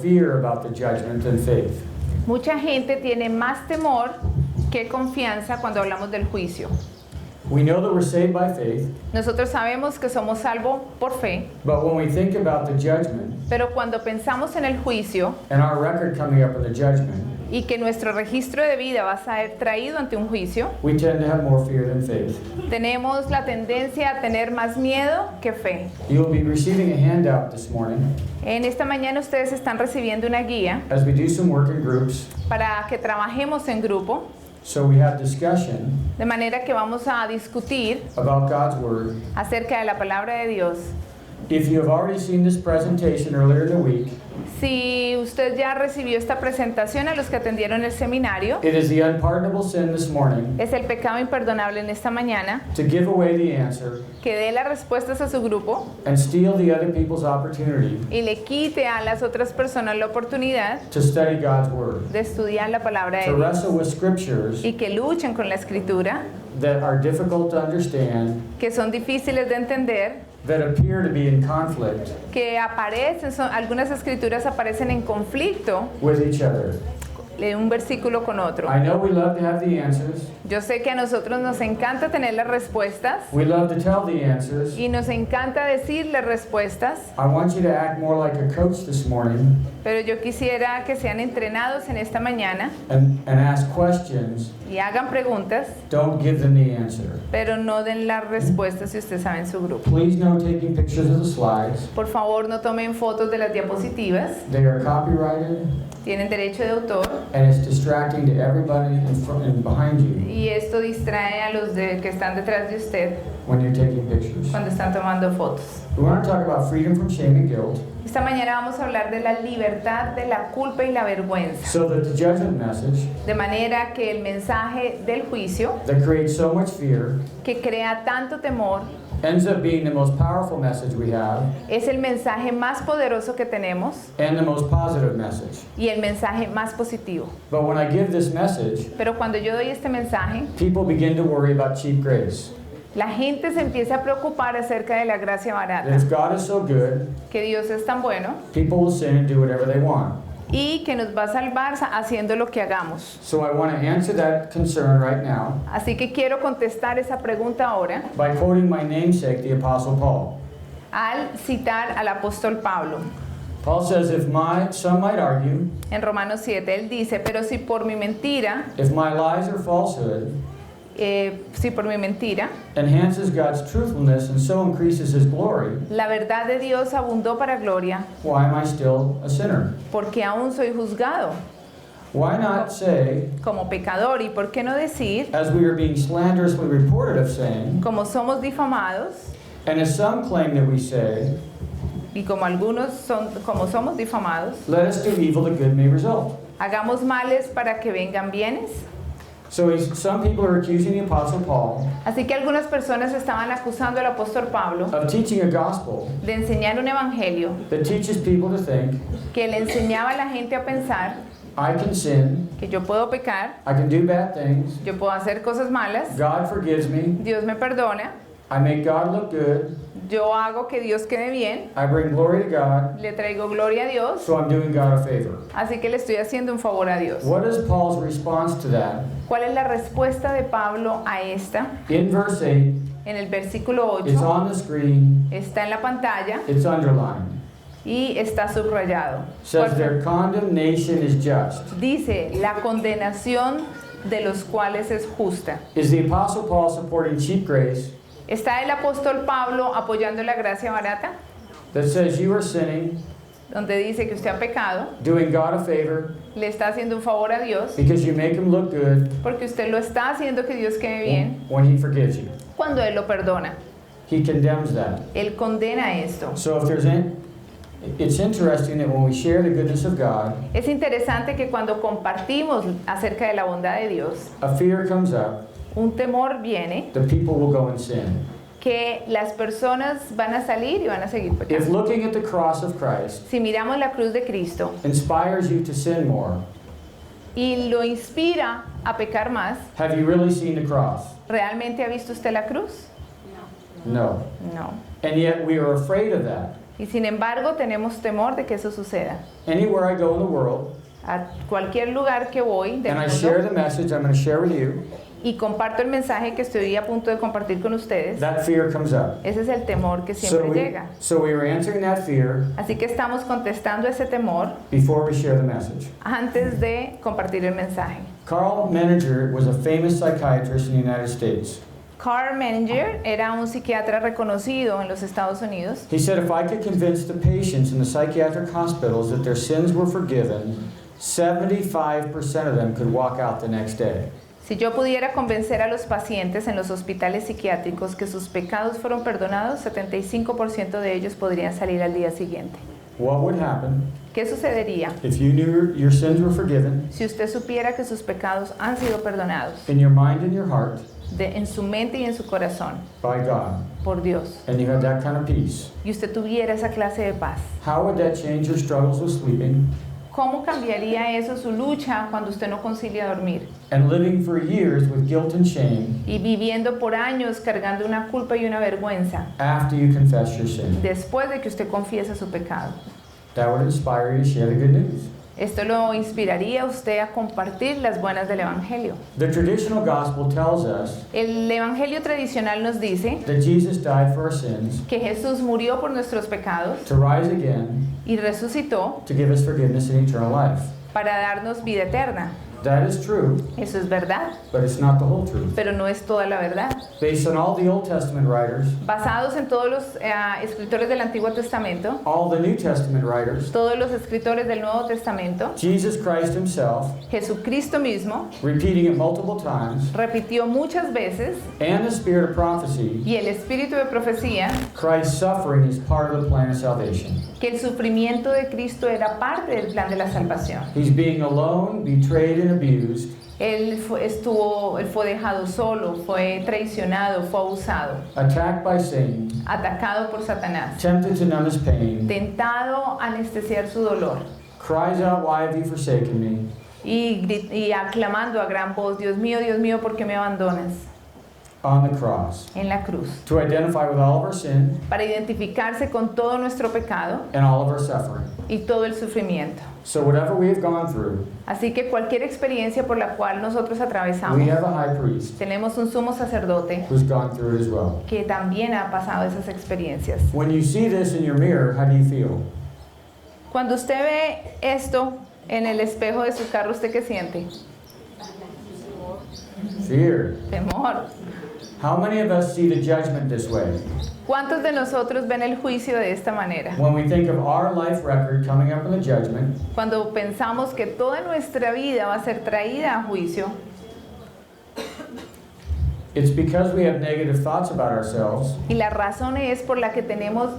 fear about the judgment than faith. Mucha gente tiene más temor que confianza cuando hablamos del juicio. We know that we're saved by faith, Nosotros sabemos que somos salvos por fe, but when we think about the judgment pero cuando pensamos en el juicio and our record coming up in the judgment, y que nuestro registro de vida va a ser traído ante un juicio, we tend to have more fear than faith. tenemos la tendencia a tener más miedo que fe. You'll be receiving a handout this morning En esta mañana ustedes están recibiendo una guía as we do some work in groups. para que trabajemos en grupo, So we have discussion de manera que vamos a discutir about God's Word. acerca de la palabra de Dios. If you have already seen this presentation earlier in the week, Si usted ya recibió esta presentación a los que atendieron el seminario, it is the unpardonable sin this morning es el pecado imperdonable en esta mañana, to give away the answer que dé las respuestas a su grupo and steal the other people's opportunity y le quite a las otras personas la oportunidad to study God's Word, de estudiar la palabra de to Dios wrestle with scriptures y que luchen con la escritura, that are difficult to understand, que son difíciles de entender, that appear to be in conflict que aparecen, algunas escrituras aparecen en conflicto with each other. de un versículo con otro. I know we love to have the answers. Yo sé que a nosotros nos encanta tener las respuestas We love to tell the answers. y nos encanta decir las respuestas, I want you to act more like a coach this morning pero yo quisiera que sean entrenados en esta mañana and ask questions. y hagan preguntas, Don't give them the answer. pero no den las respuestas si usted sabe en su grupo. Please no taking pictures of the slides. Por favor, no tomen fotos de las diapositivas, They are copyrighted tienen derecho de autor and it's distracting to everybody in front and behind you y esto distrae a los que están detrás de usted when you're taking pictures. cuando están tomando fotos. We want to talk about freedom from shame and guilt Esta mañana vamos a hablar de la libertad de la culpa y la vergüenza, so that the judgment message de manera que el mensaje del juicio, that creates so much fear que crea tanto temor, ends up being the most powerful message we have es el mensaje más poderoso que tenemos and the most positive message. y el mensaje más positivo. But when I give this message, Pero cuando yo doy este mensaje, people begin to worry about cheap grace. la gente se empieza a preocupar acerca de la gracia That barata, if God is so good, que Dios es tan bueno people will sin and do whatever they want. y que nos va a salvar haciendo lo que hagamos. So I want to answer that concern right now Así que quiero contestar esa pregunta ahora by quoting my namesake, the Apostle Paul. al citar al apóstol Pablo. Paul says, some might argue, En Romanos 7 él dice, pero si por mi mentira, if my lies or falsehood enhances God's truthfulness and so increases his glory, la verdad de Dios abundó para gloria, why am I still a sinner? porque aún soy juzgado Why not say, como pecador, y por qué no decir, as we are being slanderously reported of saying, como somos difamados, and as some claim that we say, y como algunos como somos difamados, let us do evil that good may result. hagamos males para que vengan bienes. So some people are accusing the Apostle Paul Así que algunas personas estaban acusando al apóstol Pablo of teaching a gospel de enseñar un evangelio that teaches people to think, que le enseñaba a la gente a pensar I can sin, que yo puedo pecar, I can do bad things, yo puedo hacer cosas malas, God forgives me, Dios me perdona, I make God look good, yo hago que Dios quede bien, I bring glory to God, le traigo gloria a Dios, so I'm doing God a favor. así que le estoy haciendo un favor a Dios. What is Paul's response to that? ¿Cuál es la respuesta de Pablo a esta? In verse 8, En el versículo it's 8 on the screen, está en la pantalla it's underlined. y está subrayado. Says their condemnation is just. Dice, la condenación de los cuales es justa. Is the Apostle Paul supporting cheap grace ¿Está el apóstol Pablo apoyando la gracia barata? that says you are sinning, Donde dice que usted ha pecado, doing God a favor le está haciendo un favor a Dios, because you make him look good porque usted lo está haciendo que Dios quede bien when he forgives you? cuando Él lo perdona. He condemns that. Él condena esto. So if there's it's interesting that when we share the goodness of God, Es interesante que cuando compartimos acerca de la bondad de Dios, a fear comes up, un temor viene, the people will go and sin. que las personas van a salir y van a seguir If pecando. looking at the cross of Christ Si miramos la cruz de Cristo inspires you to sin more, y lo inspira a pecar más, have you really seen the cross? ¿realmente ha visto usted la cruz? No. No. And yet we are afraid of that. Y sin embargo, tenemos temor de que eso suceda. Anywhere I go in the world, A cualquier lugar que voy del and I share mundo the message I'm going to share with you, y comparto el mensaje que estoy a punto de compartir con ustedes, that fear comes up. ese es el temor que So siempre we, llega. so we were answering that fear Así que estamos contestando ese temor before we share the message. antes de compartir el mensaje. Carl Menninger was a famous psychiatrist in the United States. Carl Menninger era un psiquiatra reconocido en los Estados Unidos. He said, if I could convince the patients in the psychiatric hospitals that their sins were forgiven, 75% of them could walk out the next day. Si yo pudiera convencer a los pacientes en los hospitales psiquiátricos que sus pecados fueron perdonados, 75% de ellos podrían salir al día siguiente. What would happen ¿Qué sucedería if you knew your sins were forgiven si usted supiera que sus pecados han sido perdonados in your mind and your heart en su mente y en su corazón by God, por Dios, and you had that kind of peace? y usted tuviera esa clase de paz? How would that change your struggles with sleeping ¿Cómo cambiaría eso su lucha cuando usted no concilia dormir? and living for years with guilt and shame Y viviendo por años cargando una culpa y una vergüenza after you confess your sin? después de que usted confiesa su pecado. That would inspire you to share the good news. Esto lo inspiraría a usted a compartir las buenas del Evangelio. The traditional gospel tells us El Evangelio tradicional nos dice that Jesus died for our sins, que Jesús murió por nuestros pecados to rise again, y resucitó to give us forgiveness and eternal life. para darnos vida eterna. That is true, Eso es verdad, but it's not the whole truth. pero no es toda la verdad. Based on all the Old Testament writers, Basados en todos los escritores del Antiguo Testamento, all the New Testament writers, todos los escritores del Nuevo Testamento, Jesus Christ himself, Jesucristo mismo repeating it multiple times, repitió muchas veces, and the spirit of prophecy, y el espíritu de profecía, Christ's suffering is part of the plan of salvation. que el sufrimiento de Cristo era parte del plan de la salvación. He's being alone, betrayed, and abused, Él fue dejado solo, fue traicionado, fue abusado, attacked by Satan, atacado por Satanás, tempted to numb his pain, tentado a anestesiar su dolor cries out, "Why have you forsaken me?" y aclamando a gran voz, Dios mío, ¿por qué me abandonas? on the cross, En la cruz, to identify with all of our sin para identificarse con todo nuestro pecado and all of our suffering. y todo el sufrimiento. So whatever we have gone through, Así que cualquier experiencia por la cual nosotros atravesamos, we have a high priest tenemos un sumo sacerdote who's gone through it as well. que también ha pasado esas experiencias. When you see this in your mirror, how do you feel? Cuando usted ve esto en el espejo de su carro, ¿usted qué siente? Fear. Temor. How many of us see the judgment this way? ¿Cuántos de nosotros ven el juicio de esta manera? When we think of our life record coming up in the judgment, Cuando pensamos que toda nuestra vida va a ser traída a juicio, it's because we have negative thoughts about ourselves y la razón es por la que tenemos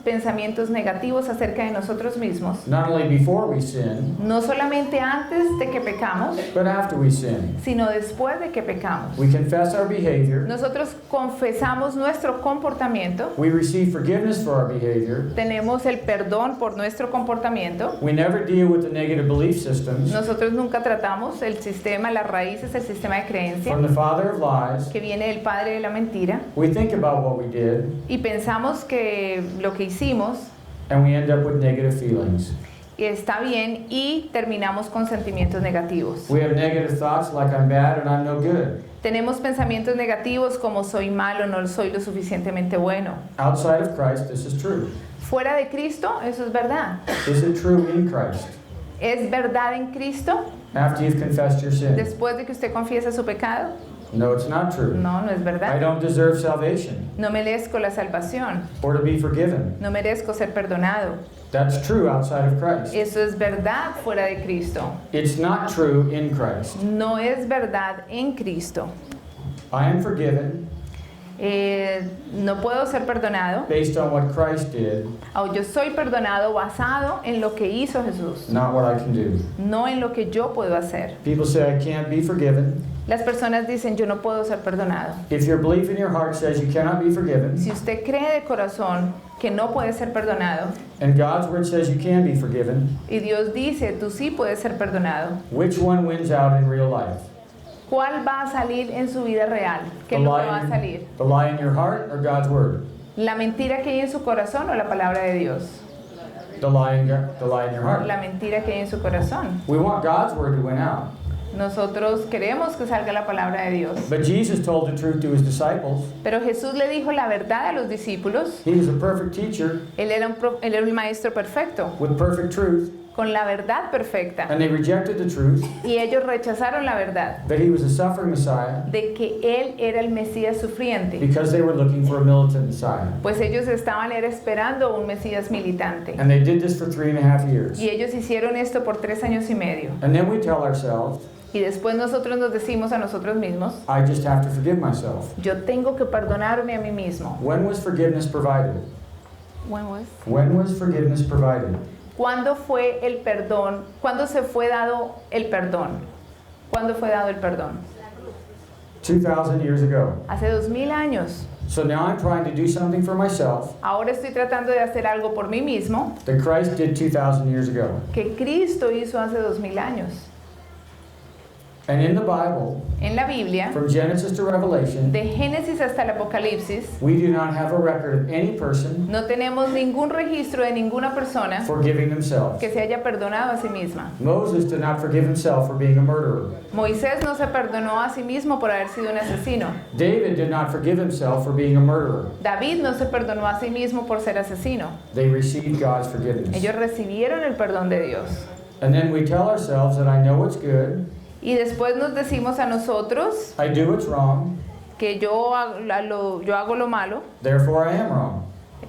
pensamientos negativos acerca de nosotros mismos, not only before we sin, no solamente antes de que pecamos, but after we sin. sino después de que pecamos. We confess our behavior, Nosotros confesamos nuestro comportamiento, we receive forgiveness for our behavior, tenemos el perdón por nuestro comportamiento, we never deal with the negative belief systems nosotros nunca tratamos el sistema, las raíces, el sistema de creencia from the father of lies. que viene del padre de la mentira, We think about what we did, y pensamos que lo que hicimos and we end up with negative feelings. está bien y terminamos con sentimientos negativos. We have negative thoughts like I'm bad and I'm no good. Tenemos pensamientos negativos como soy malo, no soy lo suficientemente bueno. Outside of Christ, this is true. Fuera de Cristo, eso es verdad. Is it true in Christ? ¿Es verdad en Cristo After you've confessed your sin? después de que usted confiesa su pecado? No, it's not true. No, no es I verdad. don't deserve salvation No merezco la salvación, or to be forgiven. no merezco ser perdonado. That's true outside of Christ. Eso es verdad fuera de Cristo. It's not true in Christ. No es verdad en Cristo. I am forgiven No puedo ser perdonado, based on what Christ did, o yo soy perdonado basado en lo que hizo Jesús, not what I can do. no en lo que yo puedo hacer. People say I can't be forgiven. Las personas dicen, yo no puedo ser perdonado. If your belief in your heart says you cannot be forgiven, Si usted cree de corazón que no puede ser perdonado, and God's word says you can be forgiven, y Dios dice, tú sí puedes ser perdonado, which one wins out in real life? ¿cuál va a salir en su vida real? ¿Qué The es lo que va a lie, salir? the lie in your heart or God's word? ¿La mentira que hay en su corazón o la palabra de Dios? The lie in your heart. La mentira que hay en su corazón. We want God's word to win out. Nosotros queremos que salga la palabra de Dios. But Jesus told the truth to his disciples. Pero Jesús le dijo la verdad a los discípulos. He was a perfect teacher Él era un maestro perfecto, with perfect truth, con la verdad perfecta. and they rejected the truth Y ellos rechazaron la verdad that he was a suffering Messiah de que Él era el Mesías sufriente. because they were looking for a militant Messiah. Pues ellos estaban esperando un Mesías militante. And they did this for 3.5 years. Y ellos hicieron esto por 3 años y medio. And then we tell ourselves, Y después nosotros nos decimos a nosotros mismos, I just have to forgive myself. yo tengo que perdonarme a mí mismo. When was forgiveness provided? When was? When was forgiveness provided? ¿Cuándo fue el perdón? ¿Cuándo se fue dado el perdón? ¿Cuándo fue dado el perdón? 2,000 years ago. Hace 2000 años. So now I'm trying to do something for myself Ahora estoy tratando de hacer algo por mí mismo that Christ did 2,000 years ago. que Cristo hizo hace 2000 años. And in the Bible, En la Biblia, from Genesis to Revelation, de Génesis hasta el Apocalipsis, we do not have a record of any person no tenemos ningún registro de ninguna persona forgiving themselves. que se haya perdonado a sí misma. Moses did not forgive himself for being a murderer. Moisés no se perdonó a sí mismo por haber sido un asesino. David did not forgive himself for being a murderer. David no se perdonó a sí mismo por ser asesino. They received God's forgiveness. Ellos recibieron el perdón de Dios. And then we tell ourselves that I know what's good, Y después nos decimos a nosotros I do what's wrong, que yo hago lo malo, therefore I am wrong.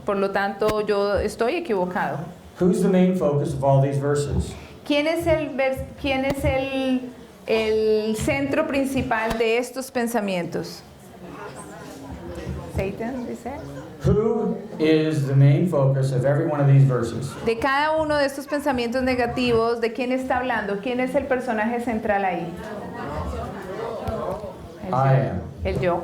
por lo tanto yo estoy equivocado. Who's the main focus of all these verses? ¿Quién es el centro principal de estos pensamientos? Satan, dice. Who is the main focus of every one of these verses? De cada uno de estos pensamientos negativos, ¿de quién está hablando? ¿Quién es el personaje central ahí? El I yo. am. El yo.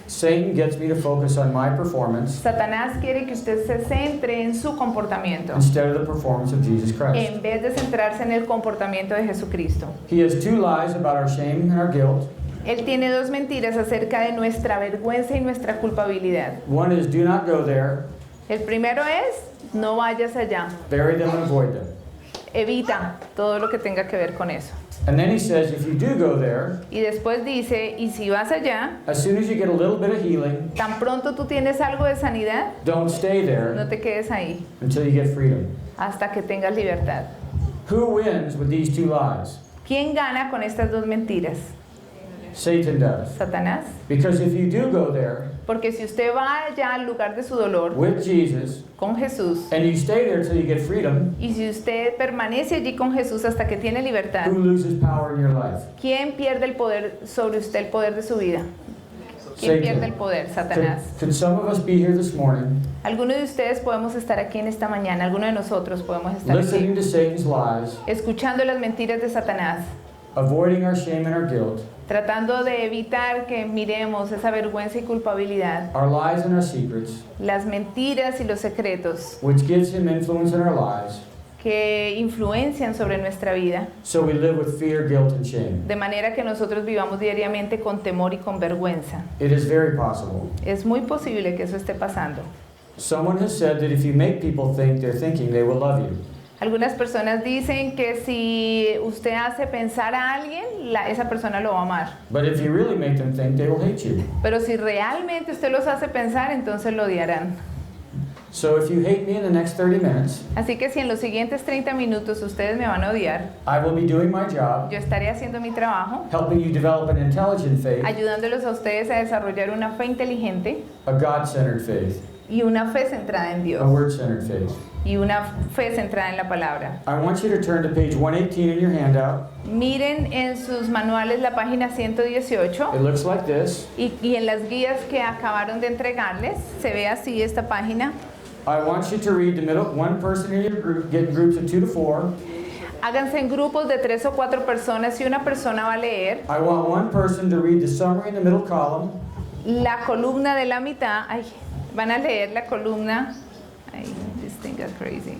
Satan gets me to focus on my performance Satanás quiere que usted se centre en su comportamiento instead of the performance of Jesus Christ. en vez de centrarse en el comportamiento de Jesucristo. He has two lies about our shame and our guilt. Él tiene 2 mentiras acerca de nuestra vergüenza y nuestra culpabilidad. One is do not go there, El primero es, no vayas allá. bury them and avoid them. Evita todo lo que tenga que ver con eso. And then he says if you do go there, Y después dice, y si vas allá, as soon as you get a little bit of healing, tan pronto tú tienes algo de sanidad, don't stay no there te quedes ahí until you get freedom. hasta que tengas libertad. Who wins with these two lies? ¿Quién gana con estas 2 mentiras? Satan does. Satanás. Because if you do go there Porque si usted va allá al lugar de su dolor with Jesus con Jesús, and you stay there till you get freedom, y si usted permanece allí con Jesús hasta que tiene libertad, who loses power in your life? ¿quién pierde el poder sobre usted, el poder de su vida? ¿Quién pierde el poder? Satanás. Could some of us be here this morning Algunos de ustedes podemos estar aquí en esta mañana, algunos de nosotros podemos estar listening aquí, to Satan's lies, escuchando las mentiras de Satanás, avoiding our shame and our guilt, tratando de evitar que miremos esa vergüenza y culpabilidad, our lies and our secrets, las mentiras y los secretos which gives him influence in our lives, que influencian sobre nuestra vida, so we live with fear, guilt, and shame. de manera que nosotros vivamos diariamente con temor y con vergüenza. It is very possible. Es muy posible que eso esté pasando. Someone has said that if you make people think they're thinking, they will love you. Algunas personas dicen que si usted hace pensar a alguien, esa persona lo va a amar. But if you really make them think, they will hate you. Pero si realmente usted los hace pensar, entonces lo odiarán. So if you hate me in the next 30 minutes, Así que si en los siguientes 30 minutos ustedes me van a odiar, I will be doing my job, yo estaré haciendo mi trabajo, helping you develop an intelligent faith, ayudándolos a ustedes a desarrollar una fe inteligente a God-centered faith, y una fe centrada en a Dios word-centered faith. y una fe centrada en la palabra. I want you to turn to page 118 in your handout. Miren en sus manuales la página 118 It looks like this. y en las guías que acabaron de entregarles, se ve así esta página. I want you to read the middle, one person in your group, get in groups of 2 to 4. Háganse en grupos de 3 o 4 personas y una persona va a leer I want one person to read the summary in the middle column. la columna de la mitad. Ay, van a leer la columna. Ay, this thing got crazy.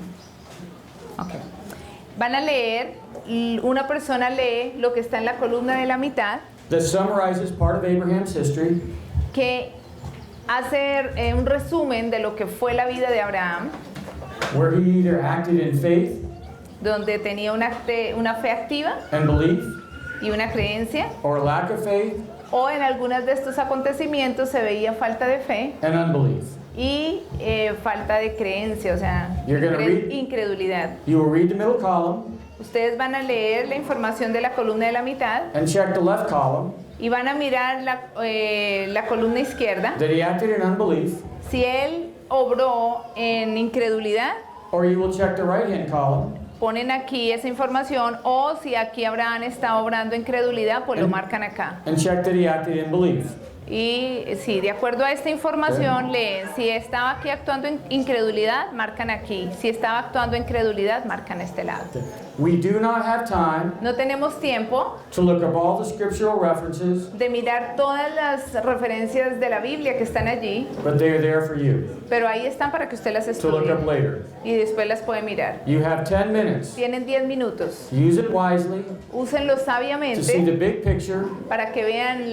Okay. Van a leer, una persona lee lo que está en la columna de la mitad, That summarizes part of Abraham's history. que hacer un resumen de lo que fue la vida de Abraham, where he either acted in faith donde tenía una fe activa and belief, y una creencia, or lack of faith o en algunos de estos acontecimientos se veía falta de fe and unbelief. y falta de creencia, o sea, You're gonna read- incredulidad. You will read the middle column Ustedes van a leer la información de la columna de la mitad and check the left column y van a mirar la columna izquierda. that he acted in unbelief, Si él obró en incredulidad, or you will check the right-hand column ponen aquí esa información, o si aquí Abraham está obrando en incredulidad, pues lo marcan acá. and check that he acted in belief. Y si de acuerdo a esta información leen, si estaba aquí actuando en incredulidad, marcan aquí. Si estaba actuando en credulidad, marcan este lado. We do not have time No tenemos tiempo to look up all the scriptural references, de mirar todas las referencias de la Biblia que están allí, but they are there for you pero ahí están para que usted las to look estudie up later. y después las puede mirar. You have 10 minutes. Tienen 10 minutos. Use it wisely Úsenlo to see the sabiamente big picture para que vean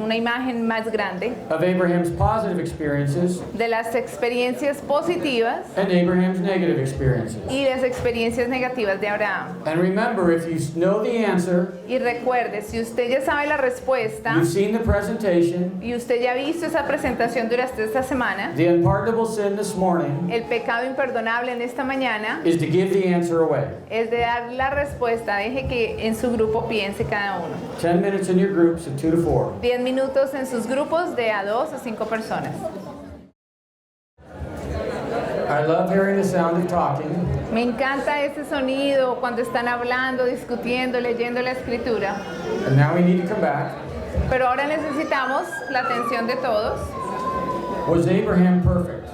una imagen más grande of Abraham's positive experiences de las experiencias positivas and Abraham's negative experiences. y las experiencias negativas de Abraham. And remember, if you know the answer, Y recuerde, si usted ya sabe la respuesta you've seen the presentation, y usted ya ha visto esa presentación durante esta semana, the unpardonable sin this morning el pecado imperdonable en esta mañana is to give the answer away. es de dar la respuesta. Deje que en su grupo piense cada uno. 10 minutes in your groups of 2 to 4. 10 minutos en sus grupos de a 2 o 5 personas. I love hearing the sound of talking, Me encanta ese sonido cuando están hablando, discutiendo, leyendo la escritura. and now we need to come back. Pero ahora necesitamos la atención de todos. Was Abraham perfect?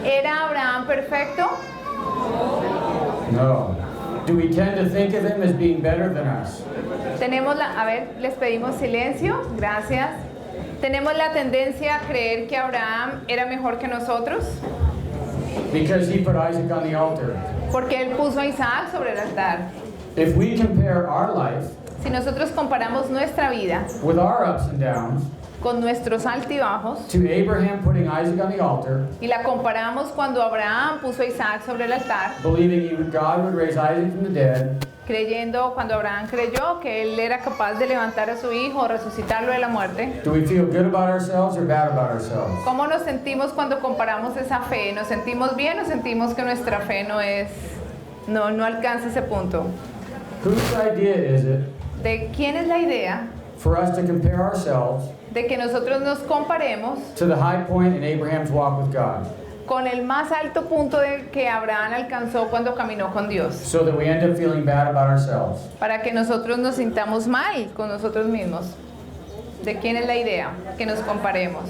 ¿Era Abraham perfecto? No. Do we tend to think of him as being better than us? A ver, les pedimos silencio, gracias. Tenemos la tendencia a creer que Abraham era mejor que nosotros Because he put Isaac on the altar. porque él puso a Isaac sobre el altar. If we compare our life Si nosotros comparamos nuestra vida with our ups and downs con nuestros altibajos to Abraham putting Isaac on the altar, y la comparamos cuando Abraham puso a Isaac sobre el altar, believing God would raise Isaac from the dead, creyendo cuando Abraham creyó que él era capaz de levantar a su hijo o resucitarlo de la muerte, do we feel good about ourselves or bad about ourselves? ¿cómo nos sentimos cuando comparamos esa fe? ¿Nos sentimos bien o sentimos que nuestra fe no alcanza ese punto? Whose idea is it ¿De quién es la idea for us to compare ourselves de que nosotros nos comparemos to the high point in Abraham's walk with God, con el más alto punto de que Abraham alcanzó cuando caminó con Dios? so that we end up feeling bad about ourselves? Para que nosotros nos sintamos mal con nosotros mismos. ¿De quién es la idea? Que nos comparemos.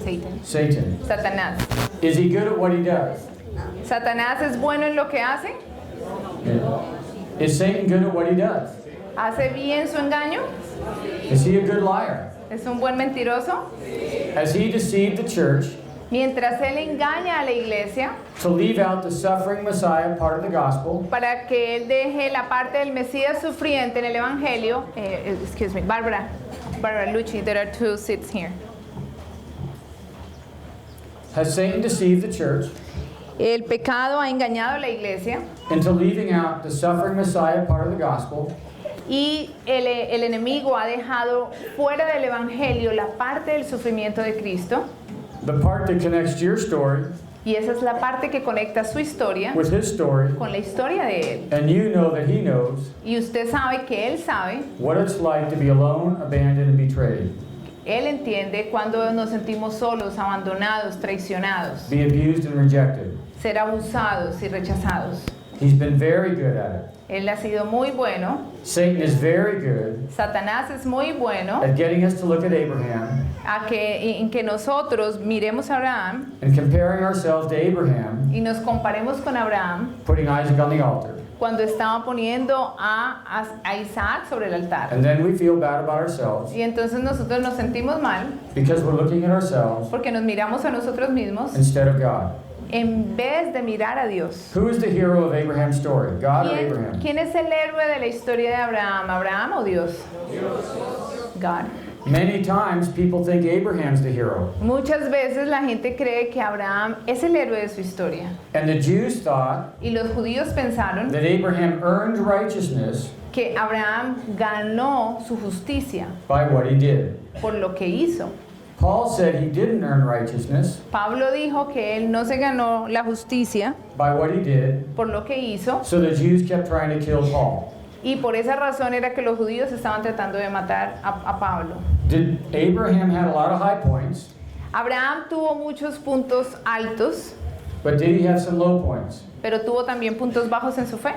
Satan. Satan. Satanás. Is he good at what he does? ¿Satanás es bueno en lo que hace? Is Satan good at what he does? ¿Hace bien su engaño? Is he a good liar? ¿Es un buen mentiroso? Has he deceived the church Mientras él engaña a la iglesia to leave out the suffering Messiah part of the gospel, para que él deje la parte del Mesías sufriente en el Evangelio. Excuse me, Barbara Lucci, there are 2 seats here. has Satan deceived the church El pecado ha engañado a la iglesia into leaving out the suffering Messiah part of the gospel y el enemigo ha dejado fuera del Evangelio la parte del sufrimiento de Cristo, the part that connects your story y esa es la parte que conecta su historia with his story, con la historia de él. and you know that he knows Y usted sabe que él sabe, what it's like to be alone, abandoned, and betrayed, él entiende cuando nos sentimos solos, abandonados, traicionados, be abused and rejected. ser abusados y rechazados. He's been very good at it. Él ha sido muy bueno, Satan is very good Satanás es muy bueno at getting us to look at Abraham en que nosotros miremos a Abraham and comparing ourselves to Abraham y nos comparemos con Abraham putting Isaac on the altar. cuando estaba poniendo a Isaac sobre el altar. And then we feel bad about ourselves Y entonces nosotros nos sentimos mal because we're looking at ourselves porque nos miramos a nosotros mismos instead of God. en vez de mirar a Dios. Who is the hero of Abraham's story? God or Abraham? ¿Quién es el héroe de la historia de Abraham? ¿Abraham o Dios? God. Many times people think Abraham's the hero. Muchas veces la gente cree que Abraham es el héroe de su historia. And the Jews thought Y los judíos pensaron that Abraham earned righteousness que Abraham ganó su justicia by what he did. por lo que hizo. Paul said he didn't earn righteousness Pablo dijo que él no se ganó la justicia by what he did, por lo que hizo, so the Jews kept trying to kill Paul. y por esa razón era que los judíos estaban tratando de matar a Pablo. Did Abraham had a lot of high points, Abraham tuvo muchos puntos altos, but did he have some low points? pero tuvo también puntos bajos en su fe.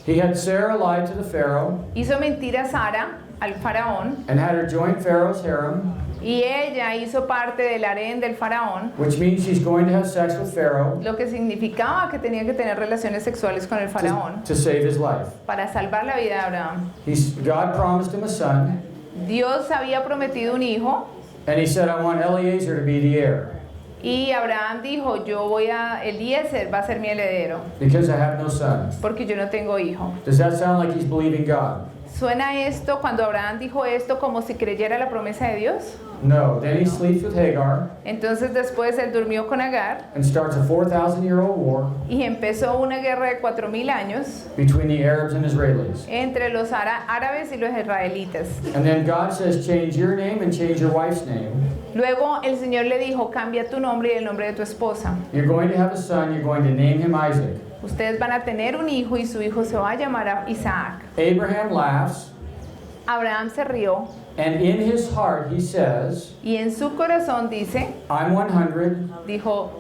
He had Sarah lie to the Pharaoh Hizo mentir a Sara, al faraón, and had her join Pharaoh's harem, y ella hizo parte del harén del faraón, which means she's going to have sex with Pharaoh lo que significaba que tenía que tener relaciones sexuales con el faraón to save his life. para salvar la vida de Abraham. God promised him a son, Dios había prometido un hijo, and he said, I want Eliezer to be the heir, y Abraham dijo, Eliezer va a ser mi heredero, because I have no son. porque yo no tengo hijo. Does that sound like he's believing God? ¿Suena esto, cuando Abraham dijo esto, como si creyera la promesa de Dios? No. Then he sleeps with Hagar Entonces después él durmió con Agar and starts a 4,000-year-old war y empezó una guerra de 4000 años between the Arabs and Israelis. entre los árabes y los israelitas. And then God says, change your name and change your wife's name. Luego el Señor le dijo, cambia tu nombre y el nombre de tu esposa. You're going to have a son, you're going to name him Isaac. Ustedes van a tener un hijo y su hijo se va a llamar Isaac. Abraham laughs, Abraham se rió and in his heart he says, y en su corazón dice, I'm 100,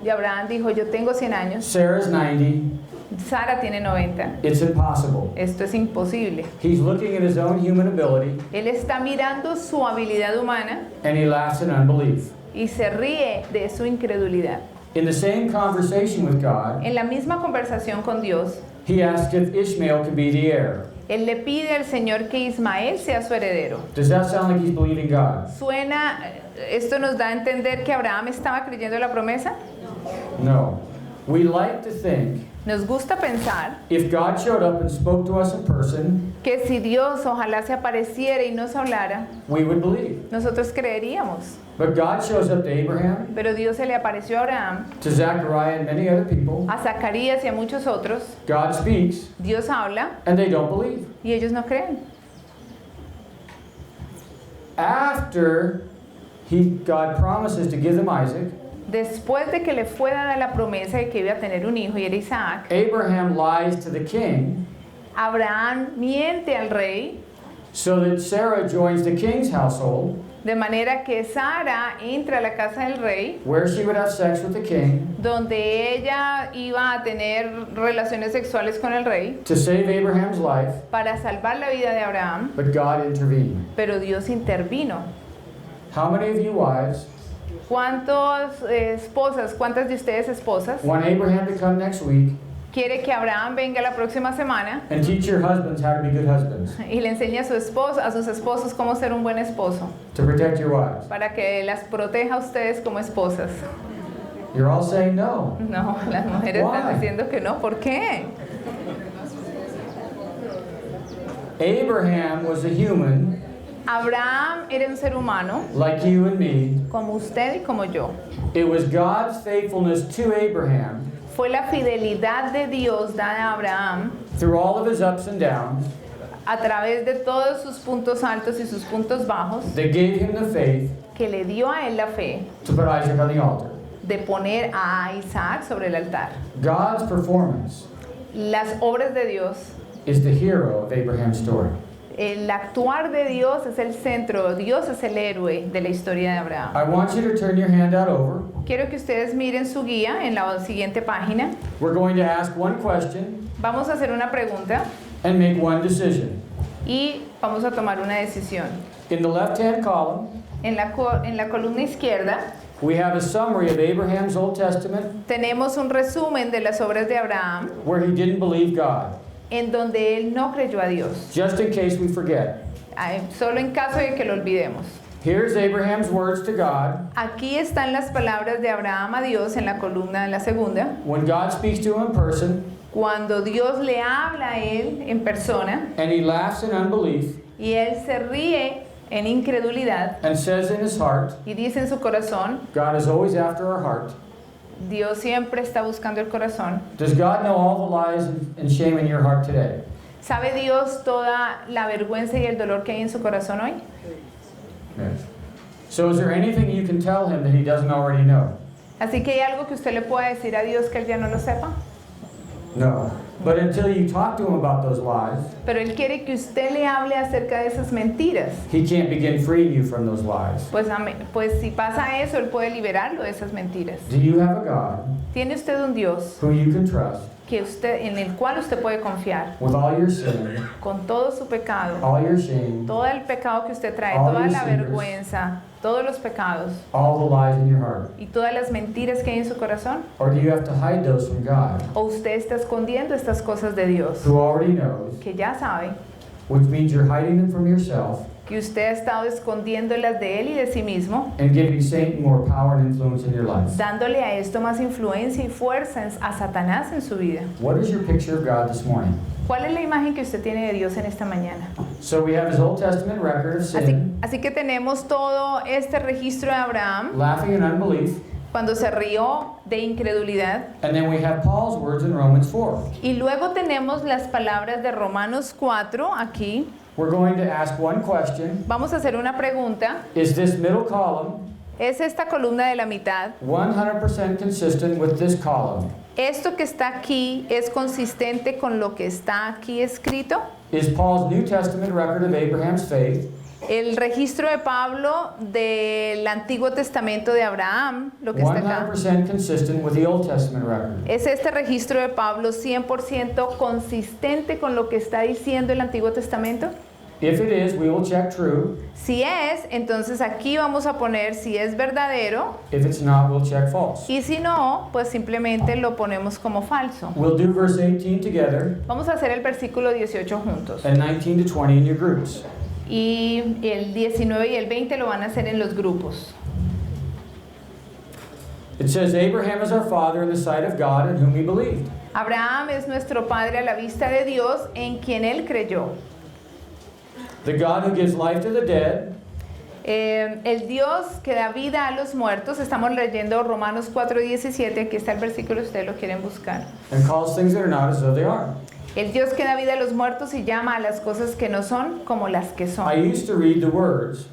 Abraham dijo, yo tengo 100 años, Sarah's 90, Sara tiene 90. it's impossible. Esto es imposible. He's looking at his own human ability, Él está mirando su habilidad humana and he laughs in unbelief. y se ríe de su incredulidad. In the same conversation with God, En la misma conversación con Dios, he asks if Ishmael can be the heir. él le pide al Señor que Ismael sea su heredero. Does that sound like he's believing God? Esto nos da a entender que Abraham estaba creyendo la promesa. No. We like to think Nos gusta pensar if God showed up and spoke to us in person, que si Dios ojalá se apareciera y nos hablara, we would believe. nosotros creeríamos. But God shows up to Abraham, Pero Dios se le apareció a Abraham, to Zechariah and many other people. a Zacarías y a muchos otros. God speaks, Dios habla and they don't believe. y ellos no creen. After God promises to give them Isaac, Después de que le fue dada la promesa de que iba a tener un hijo y era Isaac, Abraham lies to the king Abraham miente al rey so that Sarah joins the king's household, de manera que Sara entra a la casa del rey, where she would have sex with the king, donde ella iba a tener relaciones sexuales con el rey to save Abraham's life, para salvar la vida de Abraham, but God intervened. pero Dios intervino. How many of you wives ¿Cuántas de ustedes esposas want Abraham to come next week quiere que Abraham venga la próxima semana and teach your husbands how to be good husbands, y le enseñe a sus esposos cómo ser un buen esposo, to protect your wives? para que las proteja a ustedes como esposas? You're all saying no. No, las mujeres Why? están diciendo que no. ¿Por qué? Abraham was a human Abraham era un ser humano like you and me. como usted y como yo. It was God's faithfulness to Abraham Fue la fidelidad de Dios dada a Abraham through all of his ups and downs a través de todos sus puntos altos y sus puntos bajos that gave him the faith que le dio a él la fe to put Isaac on the altar. de poner a Isaac sobre el altar. God's performance Las obras de Dios, is the hero of Abraham's story. el actuar de Dios es el centro, Dios es el héroe de la historia de Abraham. I want you to turn your handout over. Quiero que ustedes miren su guía en la siguiente página. We're going to ask one question Vamos a hacer una pregunta and make one decision. y vamos a tomar una decisión. In the left-hand column, En la columna izquierda we have a summary of Abraham's Old Testament tenemos un resumen de las obras de Abraham where he didn't believe God, en donde él no creyó a Dios, just in case we forget. solo en caso de que lo olvidemos. Here's Abraham's words to God Aquí están las palabras de Abraham a Dios en la columna de la segunda. when God speaks to him in person Cuando Dios le habla a él en persona and he laughs in unbelief. Y él se ríe en incredulidad and says in his heart, y dice en su corazón, God is always after our heart. Dios siempre está buscando el corazón. Does God know all the lies and shame in your heart today? ¿Sabe Dios toda la vergüenza y el dolor que hay en su corazón hoy? Yes. So is there anything you can tell him that he doesn't already know? Así que hay algo que usted le pueda decir a Dios que él ya no lo sepa. No. But until you talk to him about those lies, Pero él quiere que usted le hable acerca de esas mentiras. he can't begin freeing you from those lies. Pues si pasa eso, él puede liberarlo de esas mentiras. Do you have a God Tiene usted un Dios who you can trust en el cual usted puede confiar with all your sin, con todo su pecado, all your shame, todo el pecado que usted trae, All toda your la sins. vergüenza, todos los pecados all the lies in your heart? y todas las mentiras que hay en su corazón? Or do you have to hide those from God, ¿O usted está escondiendo estas cosas de Dios who already knows, que ya sabe, which means you're hiding them from yourself que usted ha estado escondiéndolas de él y de sí mismo, and giving Satan more power and influence in your life? dándole a esto más influencia y fuerza a Satanás en su vida? What is your picture of God this morning? ¿Cuál es la imagen que usted tiene de Dios en esta mañana? So we have his Old Testament record of sin, Así que tenemos todo este registro de Abraham laughing and unbelief, cuando se rió de incredulidad. and then we have Paul's words in Romans 4. Y luego tenemos las palabras de Romanos 4 aquí. We're going to ask one question. Vamos a hacer una pregunta. Is this middle column ¿Es esta columna de la mitad? 100% consistent with this column? ¿Esto que está aquí es consistente con lo que está aquí escrito? Is Paul's New Testament record of Abraham's faith El registro de Pablo del Antiguo Testamento de Abraham, lo que está acá. 100% consistent with the Old Testament record? ¿Es este registro de Pablo 100% consistente con lo que está diciendo el Antiguo Testamento? If it is, we will check true. Si es, entonces aquí vamos a poner si es verdadero, If it's not, we'll check false. y si no, pues simplemente lo ponemos como falso. We'll do verse 18 together Vamos a hacer el versículo 18 juntos. and 19 to 20 in your groups. Y el 19 y el 20 lo van a hacer en los grupos. It says, Abraham is our father in the sight of God in whom he believed. Abraham es nuestro padre a la vista de Dios, en quien él creyó. The God who gives life to the dead El Dios que da vida a los muertos. Estamos leyendo Romanos 4:17. Aquí está el versículo, ustedes lo quieren buscar. and calls things that are not as though they are. El Dios que da vida a los muertos y llama a las cosas que no son como las que I son. used to read the words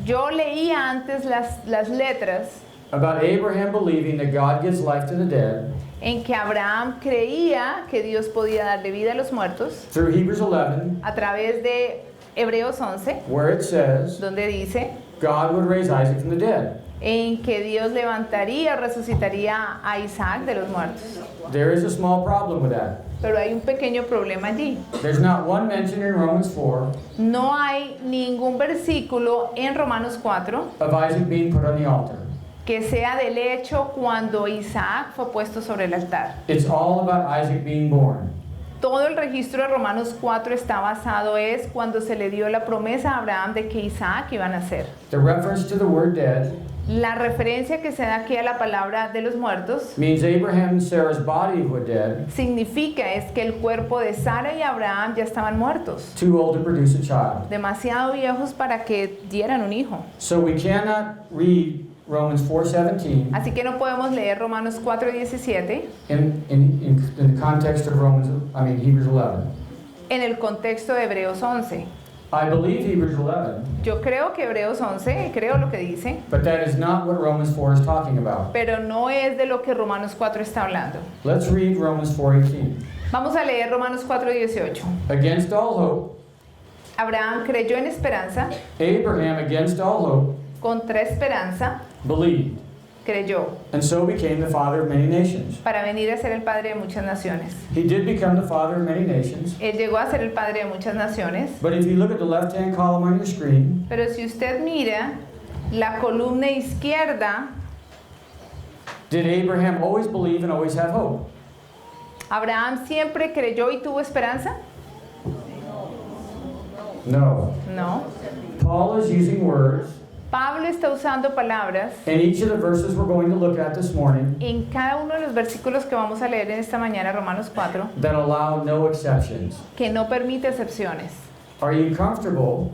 Yo leía antes las letras about Abraham believing that God gives life to the dead en que Abraham creía que Dios podía darle vida a los muertos through Hebrews 11, a través de Hebreos 11, where it says donde dice God would raise Isaac from the dead. en que Dios levantaría, resucitaría a Isaac de los muertos. There is a small problem with that. Pero hay un pequeño problema allí. There's not one mention in Romans 4 No hay ningún versículo en Romanos 4 of Isaac being put on the altar. que sea del hecho cuando Isaac fue puesto sobre el altar. It's all about Isaac being born. Todo el registro de Romanos 4 está basado es cuando se le dio la promesa a Abraham de que Isaac iba a nacer. The reference to the word dead La referencia que se da aquí a la palabra de los muertos means Abraham and Sarah's body were dead, significa es que el cuerpo de Sara y Abraham ya estaban muertos, too old to produce a child. demasiado viejos para que dieran un hijo. So we cannot read Romans 4:17 Así que no podemos leer Romanos 4:17 in the context of Hebrews 11. en el contexto de Hebreos 11. I believe Hebrews 11, Yo creo que Hebreos 11, creo lo que dice, but that is not what Romans 4 is talking about. pero no es de lo que Romanos 4 está hablando. Let's read Romans 4:18. Vamos a leer Romanos 4:18. Against all hope, Abraham creyó en esperanza, Abraham against all hope contra esperanza believed, creyó, and so became the father of many nations. para venir a ser el padre de muchas naciones. He did become the father of many nations, Él llegó a ser el padre de muchas naciones, but if you look at the left-hand column on your screen, pero si usted mira la columna izquierda, did Abraham always believe and always have hope? ¿Abraham siempre creyó y tuvo esperanza? No. No. Paul is using words Pablo está usando palabras in each of the verses we're going to look at this morning en cada uno de los versículos que vamos a leer en esta mañana, Romanos 4, that allow no exceptions. que no permite excepciones. Are you comfortable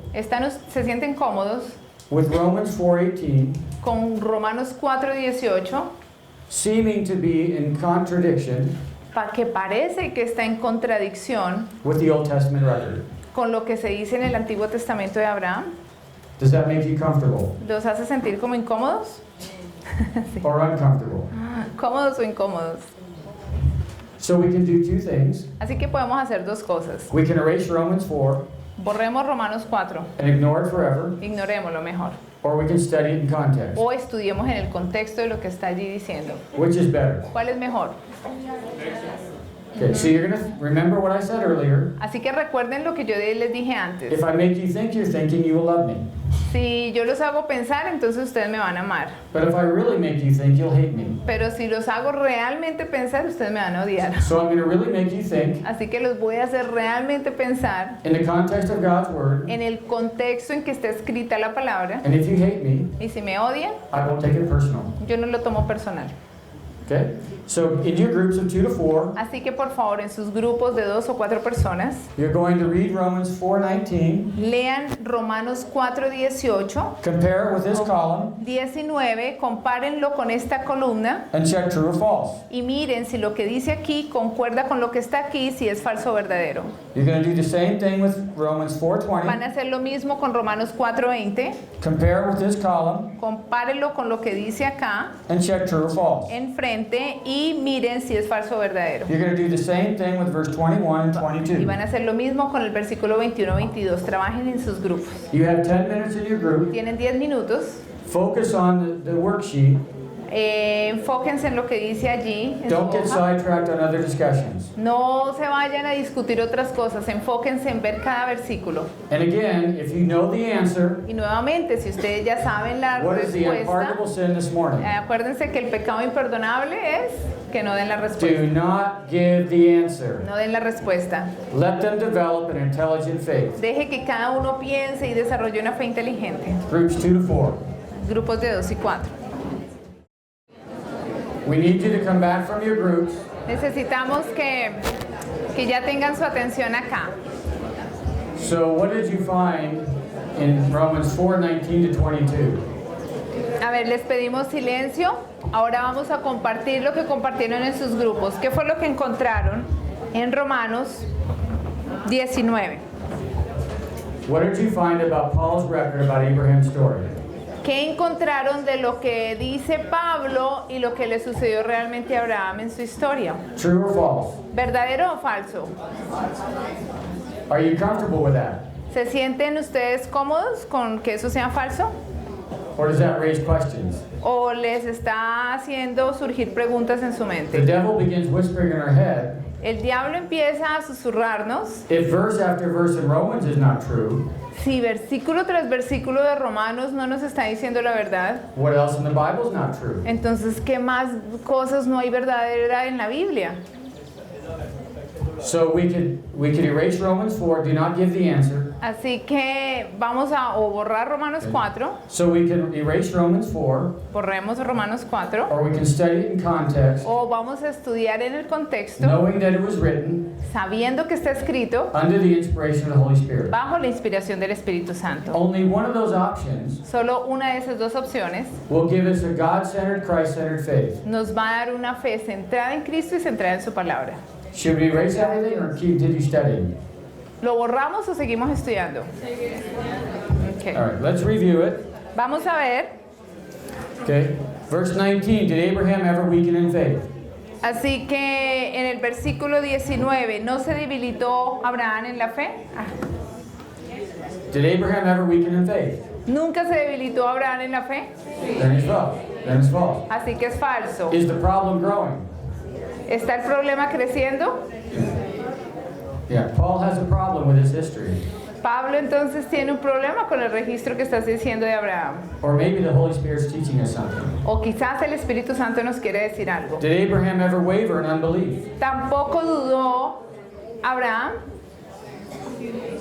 ¿Se sienten cómodos with Romans 4:18 con Romanos 4:18, seeming to be in contradiction que parece que está en contradicción with the Old Testament record? con lo que se dice en el Antiguo Testamento de Abraham? Does that make you comfortable ¿Los hace sentir como incómodos? or uncomfortable? ¿Cómodos o incómodos? So we can do two things. Así que podemos hacer dos cosas. We can erase Romans 4 Borremos Romanos 4, and ignore it forever, ignorémoslo mejor. or we can study it in context. O estudiemos en el contexto de lo que está allí diciendo. Which is better? ¿Cuál es mejor? Okay, so you're going to remember what I said earlier. Así que recuerden lo que yo les dije antes. If I make you think you're thinking, you will love me. Si yo los hago pensar, entonces ustedes me van a amar. But if I really make you think, you'll hate me. Pero si los hago realmente pensar, ustedes me van a odiar. So I'm going to really make you think Así que los voy a hacer realmente pensar in the context of God's word. en el contexto en que está escrita la palabra. And if you hate me, Y si me odian, I won't take it personal. yo no lo tomo personal. Okay? So in your groups of 2 to 4, Así que por favor, en sus grupos de 2 o 4 personas, you're going to read Romans 4:19, lean Romanos 4:18, compare it with this column, 19, compárenlo con esta columna and check true or false. y miren si lo que dice aquí concuerda con lo que está aquí, si es falso o verdadero. You're going to do the same thing with Romans Van 4:20, a hacer lo mismo con Romanos 4:20, compare it with this column, compárenlo con lo que dice acá, and check true or false. enfrente, y miren si es falso o verdadero. You're going to do the same thing with verse 21 and Y 22. van a hacer lo mismo con el versículo 21-22. Trabajen en sus grupos. You have 10 minutes in your group. Tienen 10 minutos. Focus on the worksheet. Enfóquense en lo que dice allí. En su Don't get hoja. sidetracked on other discussions. No se vayan a discutir otras cosas. Enfóquense en ver cada versículo. And again, if you know the answer, Y nuevamente, si ustedes ya saben la what is the respuesta, unpardonable sin this morning? acuérdense que el pecado imperdonable es que no den la Do respuesta. not give the answer. No den la respuesta. Let them develop an intelligent faith. Deje que cada uno piense y desarrolle una fe inteligente. Groups 2 to 4. Grupos de 2 y 4. We need you to come back from your groups Necesitamos que ya tengan su atención acá. So what did you find in Romans 4:19 to 22? A ver, les pedimos silencio. Ahora vamos a compartir lo que compartieron en sus grupos. ¿Qué fue lo que encontraron en Romanos 19? What did you find about Paul's record about Abraham's story? ¿Qué encontraron de lo que dice Pablo y lo que le sucedió realmente a Abraham en su historia? True or false? ¿Verdadero o falso? Are you comfortable with that? ¿Se sienten ustedes cómodos con que eso sea falso? Or does that raise questions? ¿O les está haciendo surgir preguntas en su The mente? devil begins whispering in our head, El diablo empieza a susurrarnos. if verse after verse in Romans is not true, Si versículo tras versículo de Romanos no nos está diciendo la verdad, what else in the Bible is not true? entonces ¿qué más cosas no hay verdadera en la Biblia? So we could erase Romans 4, do not give the answer. Así que vamos a o borrar Romanos 4, So we can erase Romans 4, borremos Romanos 4, or we can study it in context, o vamos a estudiar en el contexto, knowing that it was written sabiendo que está escrito under the inspiration of the Holy Spirit. bajo la inspiración del Espíritu Santo. Only one of those options Solo una de esas dos opciones will give us a God-centered, Christ-centered faith. nos va a dar una fe centrada en Cristo y centrada en su palabra. Should we erase everything or continue studying? ¿Lo borramos o seguimos estudiando? Okay. All right, let's review it. Vamos a ver. Okay. Verse 19, did Abraham ever weaken in faith? Así que en el versículo 19, ¿no se debilitó Abraham en la fe? Did Abraham ever weaken in faith? ¿Nunca se debilitó Abraham en la fe? Then it's false. Then it's false. Así que es falso. Is the problem growing? ¿Está el problema creciendo? Yeah, Paul has a problem with his history. Pablo entonces tiene un problema con el registro que estás diciendo de Abraham. Or maybe the Holy Spirit's teaching us something. O quizás el Espíritu Santo nos quiere decir algo. Did Abraham ever waver in unbelief? Tampoco dudó Abraham.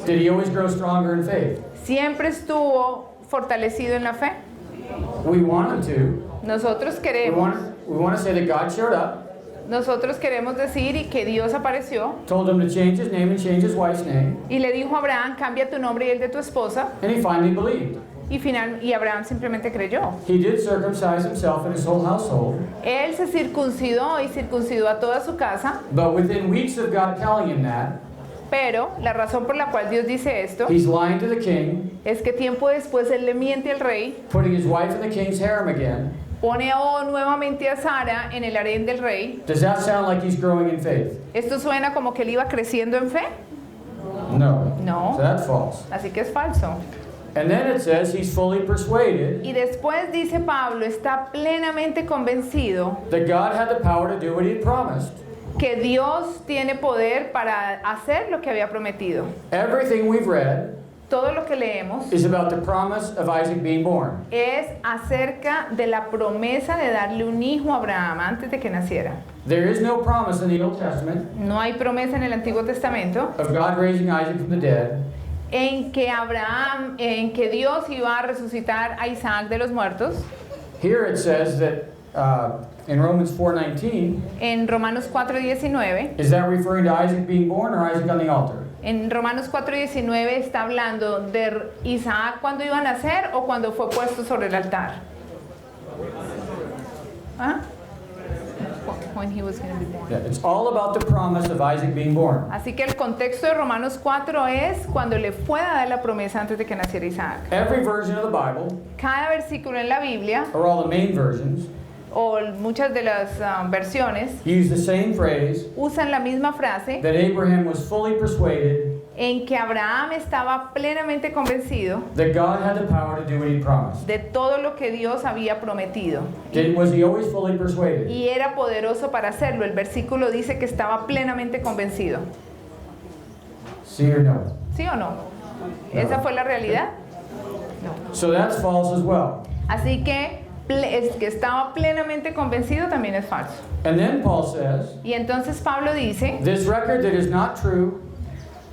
Did he always grow stronger in faith? Siempre estuvo fortalecido en la fe. We want him to. Nosotros We queremos want to say that God showed up. nosotros queremos decir y que Dios apareció told him to change his name and change his wife's name, y le dijo a Abraham, cambia tu nombre y el de tu esposa, and he finally believed. y Abraham simplemente creyó. He did circumcise himself and his whole household, Él se circuncidó y circuncidó a toda su casa, but within weeks of God telling him that, pero la razón por la cual Dios dice esto he's lying to the king, es que tiempo después él le miente al rey, putting his wife in the king's harem again. pone nuevamente a Sara en el harén del rey. Does that sound like he's growing in faith? ¿Esto suena como que él iba creciendo en fe? No. No. So that's false. Así que es falso. And then it says he's fully persuaded Y después dice Pablo, está plenamente convencido that God had the power to do what he had promised. que Dios tiene poder para hacer lo que había prometido. Everything we've read Todo lo que leemos is about the promise of Isaac being born. es acerca de la promesa de darle un hijo a Abraham antes de que naciera. There is no promise in the Old Testament No hay promesa en el Antiguo Testamento of God raising Isaac from the dead, en que Dios iba a resucitar a Isaac de los muertos. Here it says that in Romans 4:19, En Romanos 4:19, is that referring to Isaac being born or Isaac on the altar? en Romanos 4:19 está hablando de Isaac cuando iba a nacer o cuando fue puesto sobre el altar. ¿Ah? When he was going to be born. Yeah, it's all about the promise of Isaac being born. Así que el contexto de Romanos 4 es cuando le fue a dar la promesa antes de que naciera Isaac. Every version of the Bible, Cada versículo en la Biblia, or all the main versions, o muchas de las versiones, use the same phrase usan la misma frase that Abraham was fully persuaded en que Abraham estaba plenamente convencido that God had the power to do what he promised. de todo lo que Dios había prometido. Was he always fully persuaded? Y era poderoso para hacerlo. El versículo dice que estaba plenamente convencido. See or no? ¿Sí o no? ¿Esa fue la realidad? No. So that's false as well. Así que es que estaba plenamente convencido también es falso. And then Paul says, Y entonces Pablo dice, this record that is not true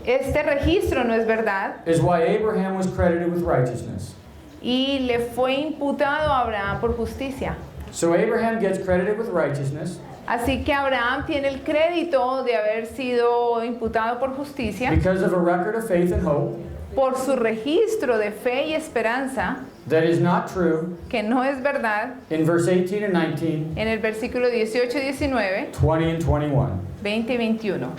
este registro no es verdad is why Abraham was credited with righteousness. y le fue imputado a Abraham por justicia. So Abraham gets credited with righteousness Así que Abraham tiene el crédito de haber sido imputado por justicia because of a record of faith and hope por su registro de fe y esperanza, that is not true que no es verdad, in verse 18 and 19, en el versículo 18 y 19, 20 and 21. 20 y 21.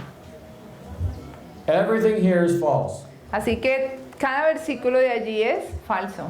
Everything here is false. Así que cada versículo de allí es falso.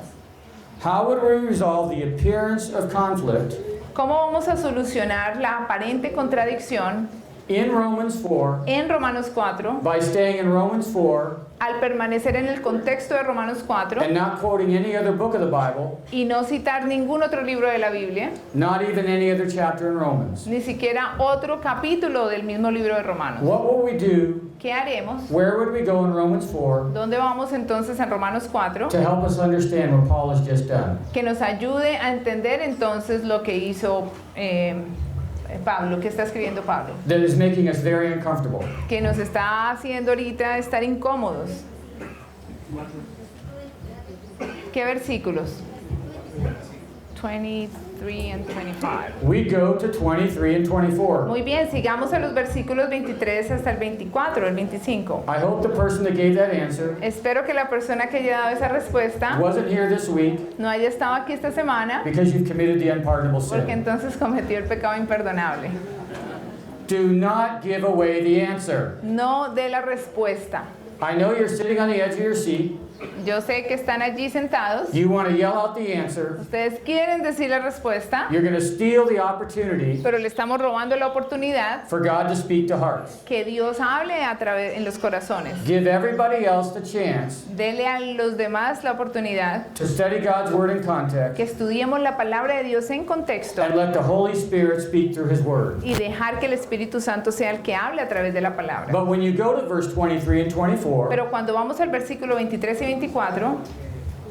How would we resolve the appearance of conflict ¿Cómo vamos a solucionar la aparente contradicción in Romans 4 en Romanos 4 by staying in Romans 4 al permanecer en el contexto de Romanos 4 and not quoting any other book of the Bible, y no citar ningún otro libro de la Biblia, not even any other chapter in Romans? ni siquiera otro capítulo del mismo libro de Romanos? What will we do? ¿Qué haremos? Where would we go in Romans 4 ¿Dónde vamos entonces en Romanos 4? to help us understand what Paul has just done? Que nos ayude a entender entonces lo que hizo Pablo, que está escribiendo Pablo, That is making us very uncomfortable. que nos está haciendo ahorita estar incómodos. ¿Qué versículos? 23 and 25. We go to 23 and 24. Muy bien, sigamos a los versículos 23 hasta el 24, el 25. I hope the person that gave that answer Espero que la persona que haya dado esa respuesta wasn't here this week no haya estado aquí esta semana, because you've committed the unpardonable porque sin. entonces cometió el pecado imperdonable. Do not give away the answer. No dé la respuesta. I know you're sitting on the edge of your seat. Yo sé que están allí sentados. You want to yell out the answer. Ustedes quieren decir la respuesta, You're going to steal the opportunity pero le estamos robando la oportunidad for God to speak to hearts. que Dios hable a través en los corazones. Give everybody else the chance Dele a los demás la oportunidad to study God's word in context que estudiemos la palabra de Dios en contexto and let the Holy Spirit speak through His word. y dejar que el Espíritu Santo sea el que hable a través de la palabra. But when you go to verse 23 and 24, Pero cuando vamos al versículo 23 y 24,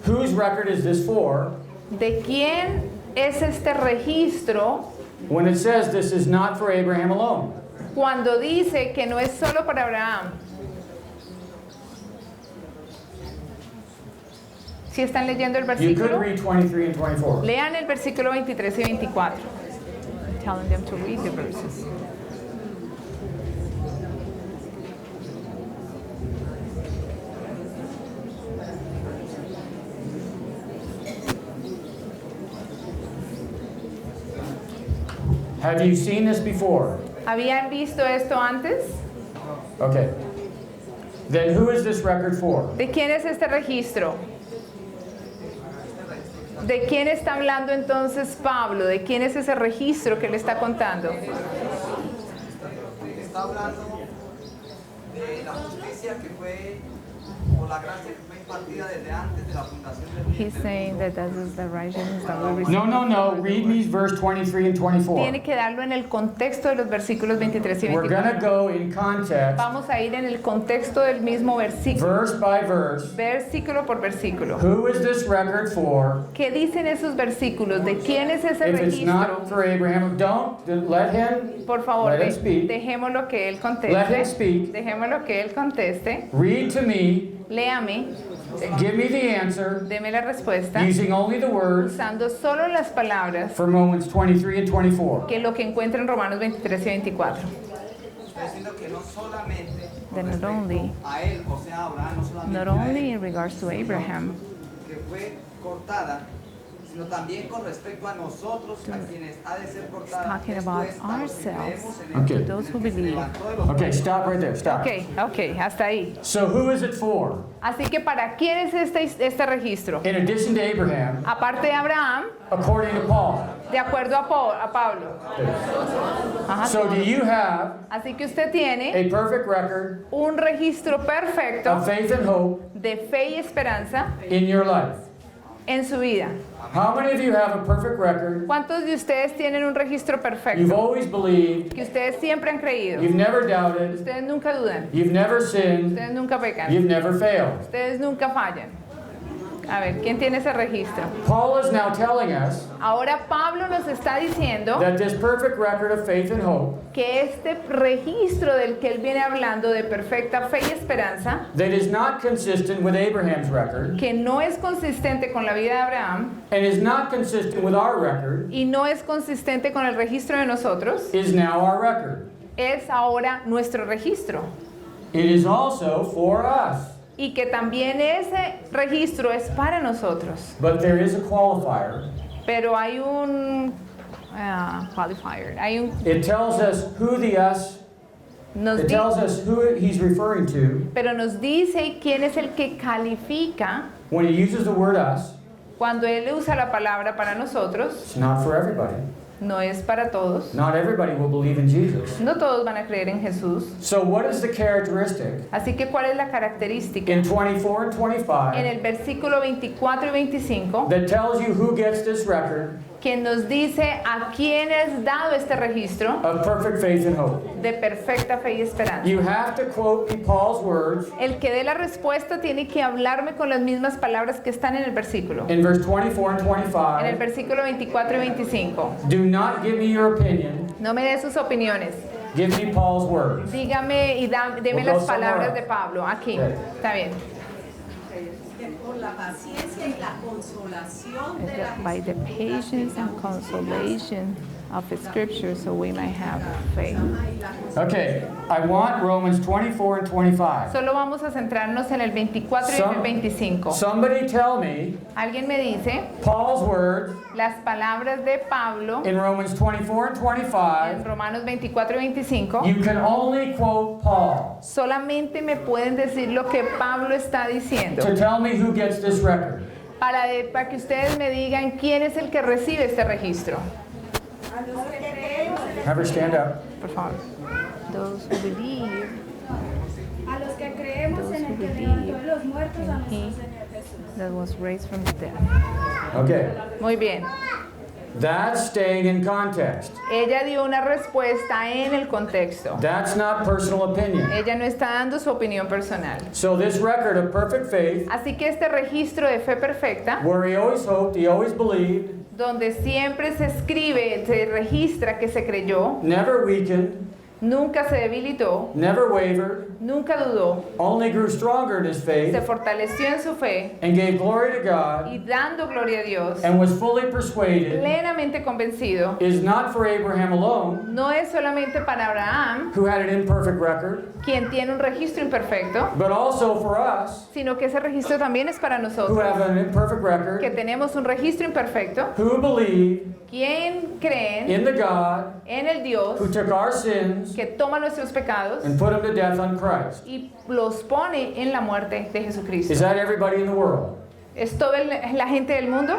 whose record is this for? ¿de quién es este registro When it says this is not for Abraham alone. cuando dice que no es solo para Abraham? Si están leyendo el You could versículo, read 23 and 24. lean el versículo 23 y 24. I'm telling them to read the verses. Have you seen this before? ¿Habían visto esto antes? Okay. Then who is this record for? ¿De quién es este registro? ¿De quién está hablando entonces Pablo? ¿De quién es ese registro que le está contando? Está hablando de la justicia que fue, o la gracia que fue impartida desde antes de la fundación del mundo. He's saying that that is the righteousness that we receive. No. Read me verse 23 and 24. Tiene que darlo en el contexto de los versículos 23 y We're going 24. to go in context, Vamos a ir en el contexto del mismo versículo, verse by verse. versículo por versículo. Who is this record for? ¿Qué dicen esos versículos? ¿De quién es ese If it's not registro? for Abraham, don't let him. Por favor, Let him speak. dejémoslo que él Let him conteste. speak. Dejémoslo que él conteste. Read to me. Léame, Give me the answer deme la respuesta, using only the words usando solo las palabras from Romans 23 and 24. que lo que encuentra en Romanos 23 y 24. Está diciendo que no solamente con That not respecto only- a él, o sea, a Abraham, no solamente Not a only él, in regards to Abraham, que fue cortada, sino también con respecto a nosotros, a quienes ha de ser cortada. talking Esto about es, a los que ourselves. creemos en él, Okay. those who que se believe. levantó de los Okay, stop right there. Stop. Ok, hasta ahí. So who is it for? Así que ¿para quién es este registro? In addition to Abraham, Aparte de Abraham, according to Paul. de acuerdo a Pablo. Ajá. So do you have Así que usted tiene a perfect record un registro perfecto of faith and hope de fe y esperanza in your life? en su vida. How many of you have a perfect record? ¿Cuántos de ustedes tienen un registro You've perfecto? always believed, Que ustedes siempre han creído. you've never doubted, Ustedes nunca dudan. you've never sinned, Ustedes nunca pecan. you've never failed. Ustedes nunca fallan. A ver, ¿quién tiene ese registro? Paul is now telling us Ahora Pablo nos está diciendo that this perfect record of faith and hope que este registro del que él viene hablando de perfecta fe y esperanza, that is not consistent with Abraham's record que no es consistente con la vida de Abraham and is not consistent with our record y no es consistente con el registro de nosotros, is now our record. es ahora nuestro registro. It is also for us. Y que también ese registro es para nosotros. But there is a qualifier. Pero hay un qualifier, It tells us who the us, nos it di- tells us who he's referring to pero nos dice quién es el que califica when he uses the word us. cuando él usa la palabra para nosotros. It's not for everybody. No es para todos. Not everybody will believe in Jesus. No todos van a creer en Jesús. So what is the characteristic Así que, ¿cuál es la característica? in 24 and En 25 el versículo 24 y 25, that tells you who gets this record que nos dice a quién es dado este registro of perfect faith and hope? de perfecta fe y esperanza. You have to quote me Paul's words El que dé la respuesta tiene que hablarme con las mismas palabras que están en el versículo. in verse 24 and En el 25. versículo 24 y 25. Do not give me your opinion. No me dé sus opiniones. Give me Paul's words. Dígame y deme We'll las go somewhere palabras else. de Pablo. Aquí. Okay. Está bien. Que por la paciencia y la consolación de la By the patience and consolation of the scripture, so we might have faith. Okay, I want Romans 24 and 25. Solo vamos a centrarnos en el 24 y en el 25. Somebody tell me Alguien me dice Paul's words las palabras de Pablo in Romans 24 and en 25. Romanos 24 y 25. You can only quote Paul Solamente me pueden decir lo que Pablo está diciendo. to tell me who gets this record. Para que ustedes me digan quién es el que recibe este registro. Have her stand up. Por favor. Those who believe A los que creemos Those en el who que believe levantó de los muertos a in nuestro He Señor Jesús. that was raised from the dead. Okay, Muy bien. that's staying in context. Ella dio una respuesta en el contexto. That's not personal opinion. Ella no está dando su opinión personal. So this record of perfect faith, Así que este registro de fe perfecta, where he always hoped, he always believed, donde siempre se escribe, se registra que se creyó, never weakened, nunca se debilitó, never wavered, nunca dudó, only grew stronger in his se faith, fortaleció en su fe and gave glory to God, y dando gloria a Dios, and was fully persuaded, plenamente convencido, is not for Abraham alone, no es solamente para Abraham, who had an imperfect record, quien tiene un registro imperfecto, but also for us, sino que ese registro también es para who nosotros, have an imperfect que record, tenemos un registro imperfecto, who believe, ¿Quién creen in the God en el Dios who took our sins que toma nuestros pecados and put them to death on Christ? y los pone en la muerte de Jesucristo? Is that everybody in the world? ¿Es toda la gente del mundo?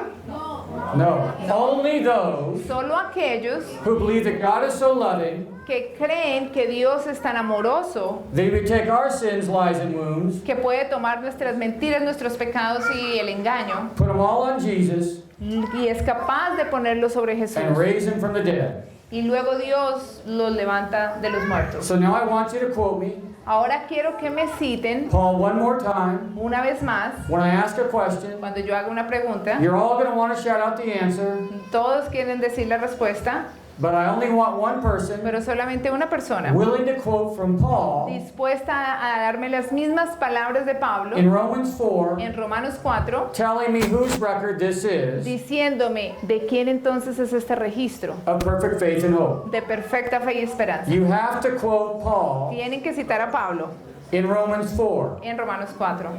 No. Only those Solo aquellos who believe that God is so loving que creen que Dios es tan amoroso that He would take our sins, lies, and wounds, que puede tomar nuestras mentiras, nuestros pecados y el engaño put them all on Jesus, y es capaz de ponerlos sobre Jesús. and raise Him from the dead. Y luego Dios los levanta de los muertos. So now I want you to quote me, Ahora quiero que me citen Paul, one more time. una vez más. When I ask a question, Cuando yo haga una pregunta, you're all going to want to shout out the answer, todos quieren decir la respuesta, but I only want one person pero solamente una persona willing to quote from Paul dispuesta a darme las mismas palabras de Pablo in Romans 4, en Romanos 4, telling me whose record this is diciéndome de quién entonces es este registro of perfect faith and hope. de perfecta fe y esperanza. You have to quote Paul Tienen que citar a Pablo in Romans 4. en Romanos 4.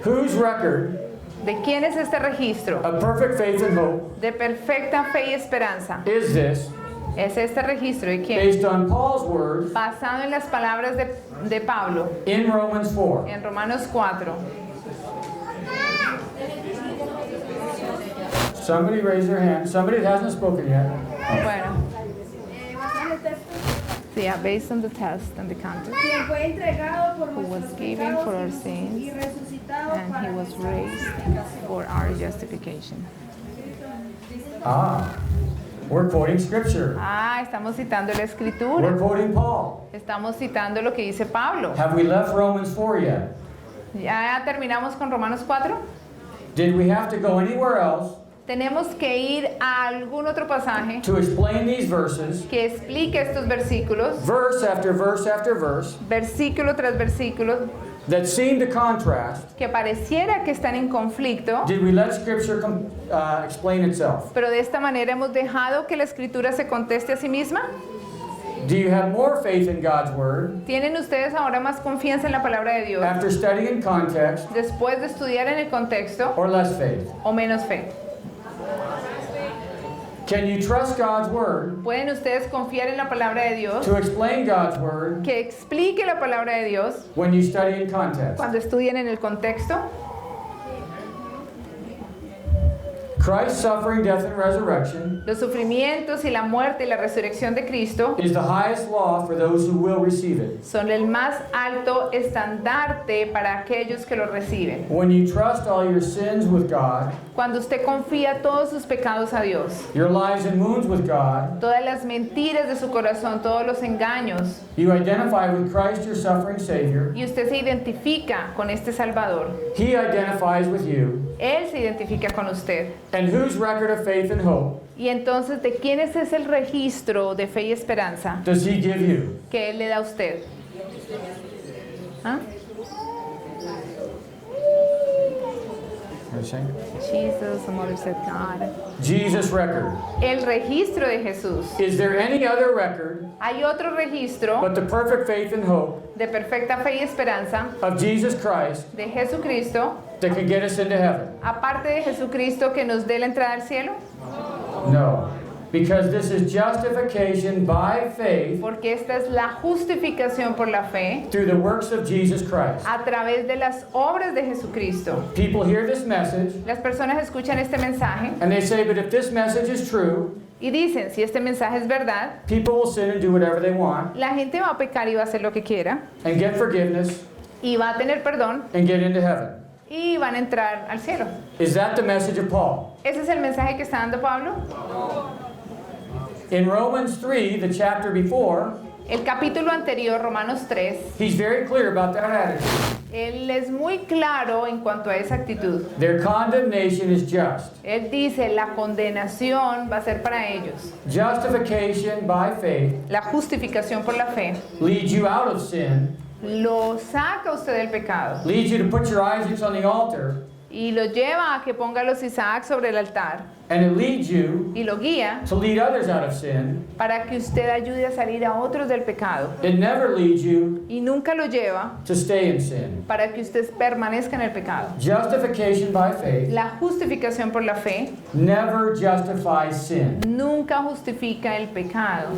Whose record ¿De quién es este registro of perfect faith and hope de perfecta fe y esperanza? is this, Es este registro de quién? based on Paul's words Basado en las palabras de Pablo in Romans 4? en Romanos 4. Somebody raise their hand. Somebody that hasn't spoken yet. Bueno, Basado en el texto, yeah, based on the test and the context. quien fue entregado por Who was nuestros given pecados for our y sins, resucitado and para he was nuestra raised justificación. for our justification. Ah, we're quoting scripture. Ah, estamos citando la We're escritura. quoting Paul. Estamos citando lo que dice Pablo. Have we left Romans 4 yet? ¿Ya terminamos con Romanos 4? Did we have to go anywhere else Tenemos que ir a algún otro pasaje to explain these verses, que explique estos versículos, verse after verse after verse, versículo tras versículo, that seem to contrast? que pareciera que están en conflicto, Did we let scripture explain itself? pero de esta manera hemos dejado que la escritura se conteste a sí misma? Do you have more faith in God's word ¿Tienen ustedes ahora más confianza en la palabra de Dios after studying in context, después de estudiar en el contexto or less faith? o menos fe? Can you trust God's word ¿Pueden ustedes confiar en la palabra de Dios to explain God's word que explique la palabra de Dios when you study in context? cuando estudian en el contexto? Christ's suffering, death, and resurrection Los sufrimientos y la muerte y la resurrección de Cristo is the highest law for those who will receive it. son el más alto estandarte para aquellos que lo reciben. When you trust all your sins with God, Cuando usted confía todos sus pecados a Dios, your lies and wounds with God, todas las mentiras de su corazón, todos los engaños, you identify with Christ, your suffering Savior. y usted se identifica con este Salvador, He identifies with you. Él se identifica con usted. And whose record of faith and hope Y entonces, ¿de quién es ese el registro de fe y esperanza does He give you? que Él le da a usted? ¿Ah? Jesus, the mother said God. Jesus' record. El registro de Jesús. Is there any other record Hay otro registro but the perfect faith and hope de perfecta fe y esperanza of Jesus Christ de Jesucristo, that can get us into heaven? aparte de Jesucristo que nos dé la entrada al cielo? No. Because this is justification by faith Porque esta es la justificación por la fe through the works of Jesus Christ. a través de las obras de Jesucristo. People hear this message Las personas escuchan este mensaje and they say, but if this message is true, y dicen, si este mensaje es verdad, people will sin and do whatever they want la gente va a pecar y va a hacer lo que quiera and get forgiveness y va a tener perdón and get into heaven. y van a entrar al cielo. Is that the message of Paul? ¿Ese es el mensaje que está dando Pablo? In Romans 3, the chapter before, El capítulo anterior, Romanos 3, he's very clear about that attitude. él es muy claro en cuanto a esa actitud. Their condemnation is just. Él dice, la condenación va a ser para ellos. Justification by faith La justificación por la fe leads you out of sin, lo saca usted del pecado leads you to put your Isaacs on the altar, y lo lleva a que ponga los Isaac sobre el altar and it leads you y lo guía to lead others out of sin. para que usted ayude a salir a otros del pecado. It never leads you Y nunca lo lleva to stay in sin. para que usted permanezca en el pecado. Justification by faith La justificación por la fe never justifies sin. nunca justifica el pecado.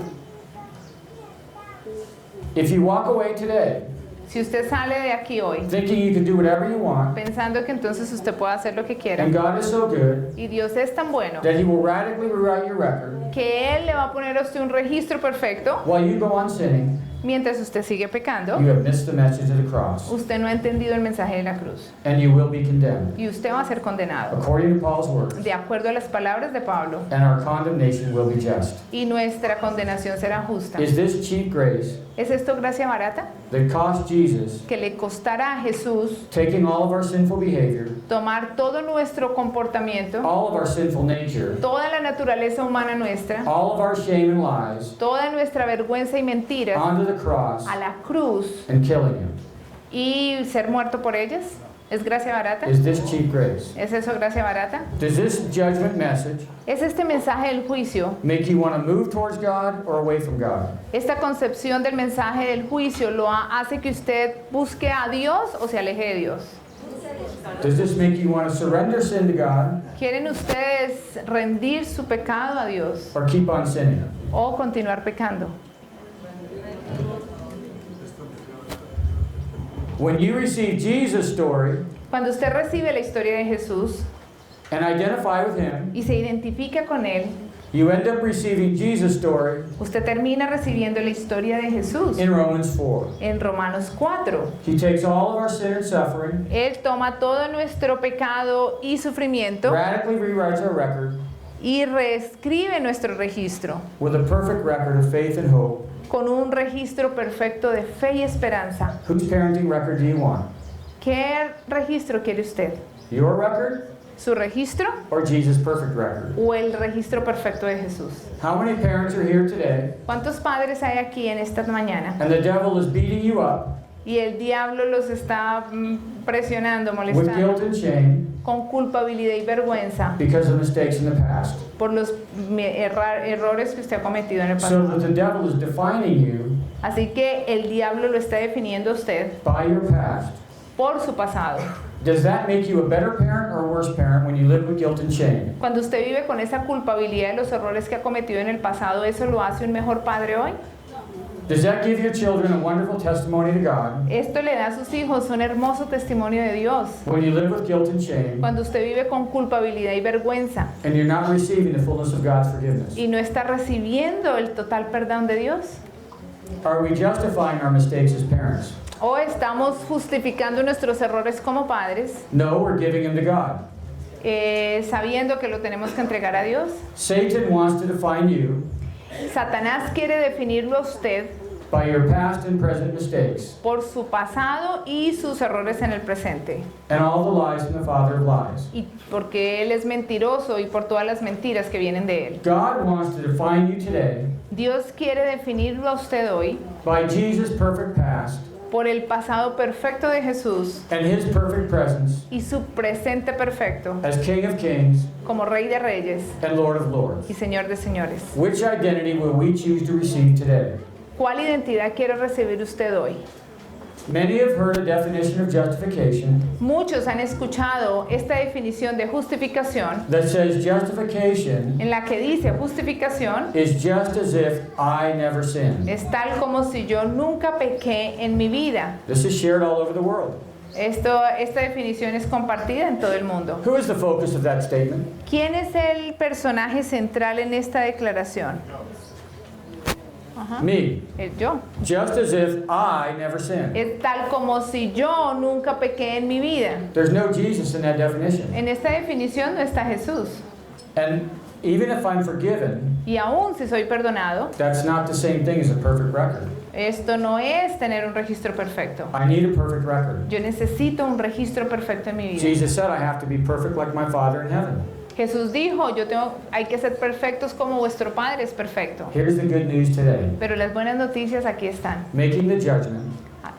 If you walk away today Si usted sale de aquí hoy thinking you can do whatever you want, pensando que entonces usted puede hacer lo que quiera and God is so good y Dios es tan bueno that He will radically rewrite your record que Él le va a poner a usted un registro perfecto while you go on sinning, mientras usted sigue pecando, you have missed the message of the cross, usted no ha entendido el mensaje de la cruz and you will be condemned, y usted va a ser condenado according to Paul's words, de acuerdo a las palabras de Pablo and our condemnation will be just. y nuestra condenación será justa. Is this cheap grace ¿Es esto gracia barata? that cost Jesus Que le costará a Jesús taking all of our sinful behavior, tomar todo nuestro comportamiento, all of our sinful nature, toda la naturaleza humana nuestra, all of our shame and lies, toda nuestra vergüenza y mentiras onto the cross a la cruz and killing Him? y ser muerto por ellas? ¿Es gracia barata? Is this cheap grace? ¿Es eso gracia barata? Does this judgment message ¿Es este mensaje del juicio, make you want to move towards God or away from God? esta concepción del mensaje del juicio hace que usted busque a Dios o se aleje de Dios? Does this make you want to surrender sin to God ¿Quieren ustedes rendir su pecado a Dios or keep on sinning? o continuar pecando? When you receive Jesus' story Cuando usted recibe la historia de Jesús and identify with Him, y se identifica con Él, you end up receiving Jesus' story usted termina recibiendo la historia de Jesús in Romans 4. en Romanos 4. He takes all of our sin and suffering, Él toma todo nuestro pecado y sufrimiento radically rewrites our record y reescribe nuestro registro with a perfect record of faith and hope. con un registro perfecto de fe y esperanza. Whose parenting record do you want? ¿Qué registro quiere usted? Your record ¿Su registro or Jesus' perfect record? o el registro perfecto de Jesús? How many parents are here today ¿Cuántos padres hay aquí en esta mañana? and the devil is beating you up Y el diablo los está presionando, with molestando, guilt and shame con culpabilidad y vergüenza because of mistakes in the past? por los errores que usted ha cometido en el So pasado. that the devil is defining you Así que el diablo lo está definiendo a usted by your past. por su pasado. Does that make you a better parent or a worse parent when you live with guilt and shame? Cuando usted vive con esa culpabilidad de los errores que ha cometido en el pasado, ¿eso lo hace un mejor padre hoy? Does that give your children a wonderful testimony to God Esto le da a sus hijos un hermoso testimonio de Dios. when you live with guilt and shame Cuando usted vive con culpabilidad y vergüenza and you're not receiving the fullness of God's forgiveness? y no está recibiendo el total perdón de Dios. Are we justifying our mistakes as parents? ¿O estamos justificando nuestros errores como padres, No, we're giving them to God. sabiendo que lo tenemos que entregar a Dios? Satan wants to define you Satanás quiere definirlo a usted by your past and present mistakes por su pasado y sus errores en el presente. and all the lies from the father of lies. Y porque Él es mentiroso y por todas las mentiras que vienen de Él. God wants to define you today Dios quiere definirlo a usted hoy by Jesus' perfect past por el pasado perfecto de Jesús and His perfect presence y su presente perfecto as King of Kings como Rey de Reyes and Lord of Lords. y Señor de Señores. Which identity will we choose to receive today? ¿Cuál identidad quiere recibir usted hoy? Many have heard a definition of justification Muchos han escuchado esta definición de justificación that says justification en la que dice justificación is just as if I never sinned. es tal como si yo nunca pequé en mi vida. This is shared all over the world. Esta definición es compartida en todo el mundo. Who is the focus of that statement? ¿Quién es el personaje central en esta declaración? Ajá. Me. El yo. Just as if I never sinned. Es tal como si yo nunca pequé en mi vida. There's no Jesus in that definition. En esta definición no está Jesús. And even if I'm forgiven, Y aún si soy perdonado, that's not the same thing as a perfect record. esto no es tener un registro perfecto. I need a perfect record. Yo necesito un registro perfecto en mi vida. Jesus said I have to be perfect like my Father in heaven. Jesús dijo, hay que ser perfectos como vuestro Padre es perfecto. Here's the good news today. Pero las buenas noticias aquí están. Making the judgment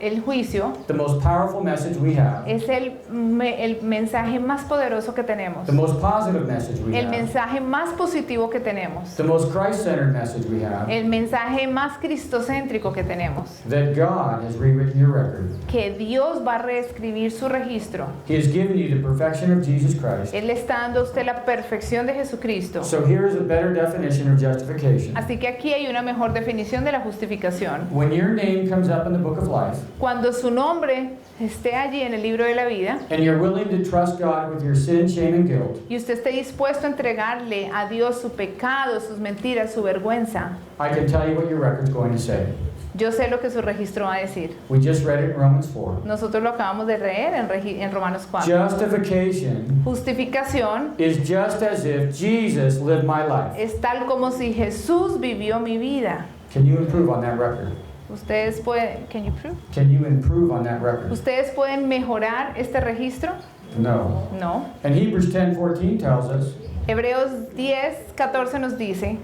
El juicio the most powerful message we have, es el mensaje más poderoso que tenemos, the most positive message we el have, mensaje más positivo que tenemos, the most Christ-centered message we have, el mensaje más cristocéntrico que tenemos, that God has rewritten your record. que Dios va a reescribir su registro. He has given you the perfection of Jesus Christ. Él le está dando a usted la perfección de Jesucristo. So here is a better definition of justification. Así que aquí hay una mejor definición de la justificación. When your name comes up in the book of life, Cuando su nombre esté allí en el libro de la vida and you're willing to trust God with your sin, shame, and guilt, y usted esté dispuesto a entregarle a Dios su pecado, sus mentiras, su vergüenza, I can tell you what your record's going to say. yo sé lo que su registro va a decir. We just read it in Romans 4. Nosotros lo acabamos de leer en Romanos 4. Justification Justificación is just as if Jesus lived my life. es tal como si Jesús vivió mi vida. Can you improve on that record? Ustedes pueden, Can you improve on that record? ¿Ustedes pueden mejorar este registro? No. No. And Hebrews 10:14 tells us Hebreos 10:14 nos dice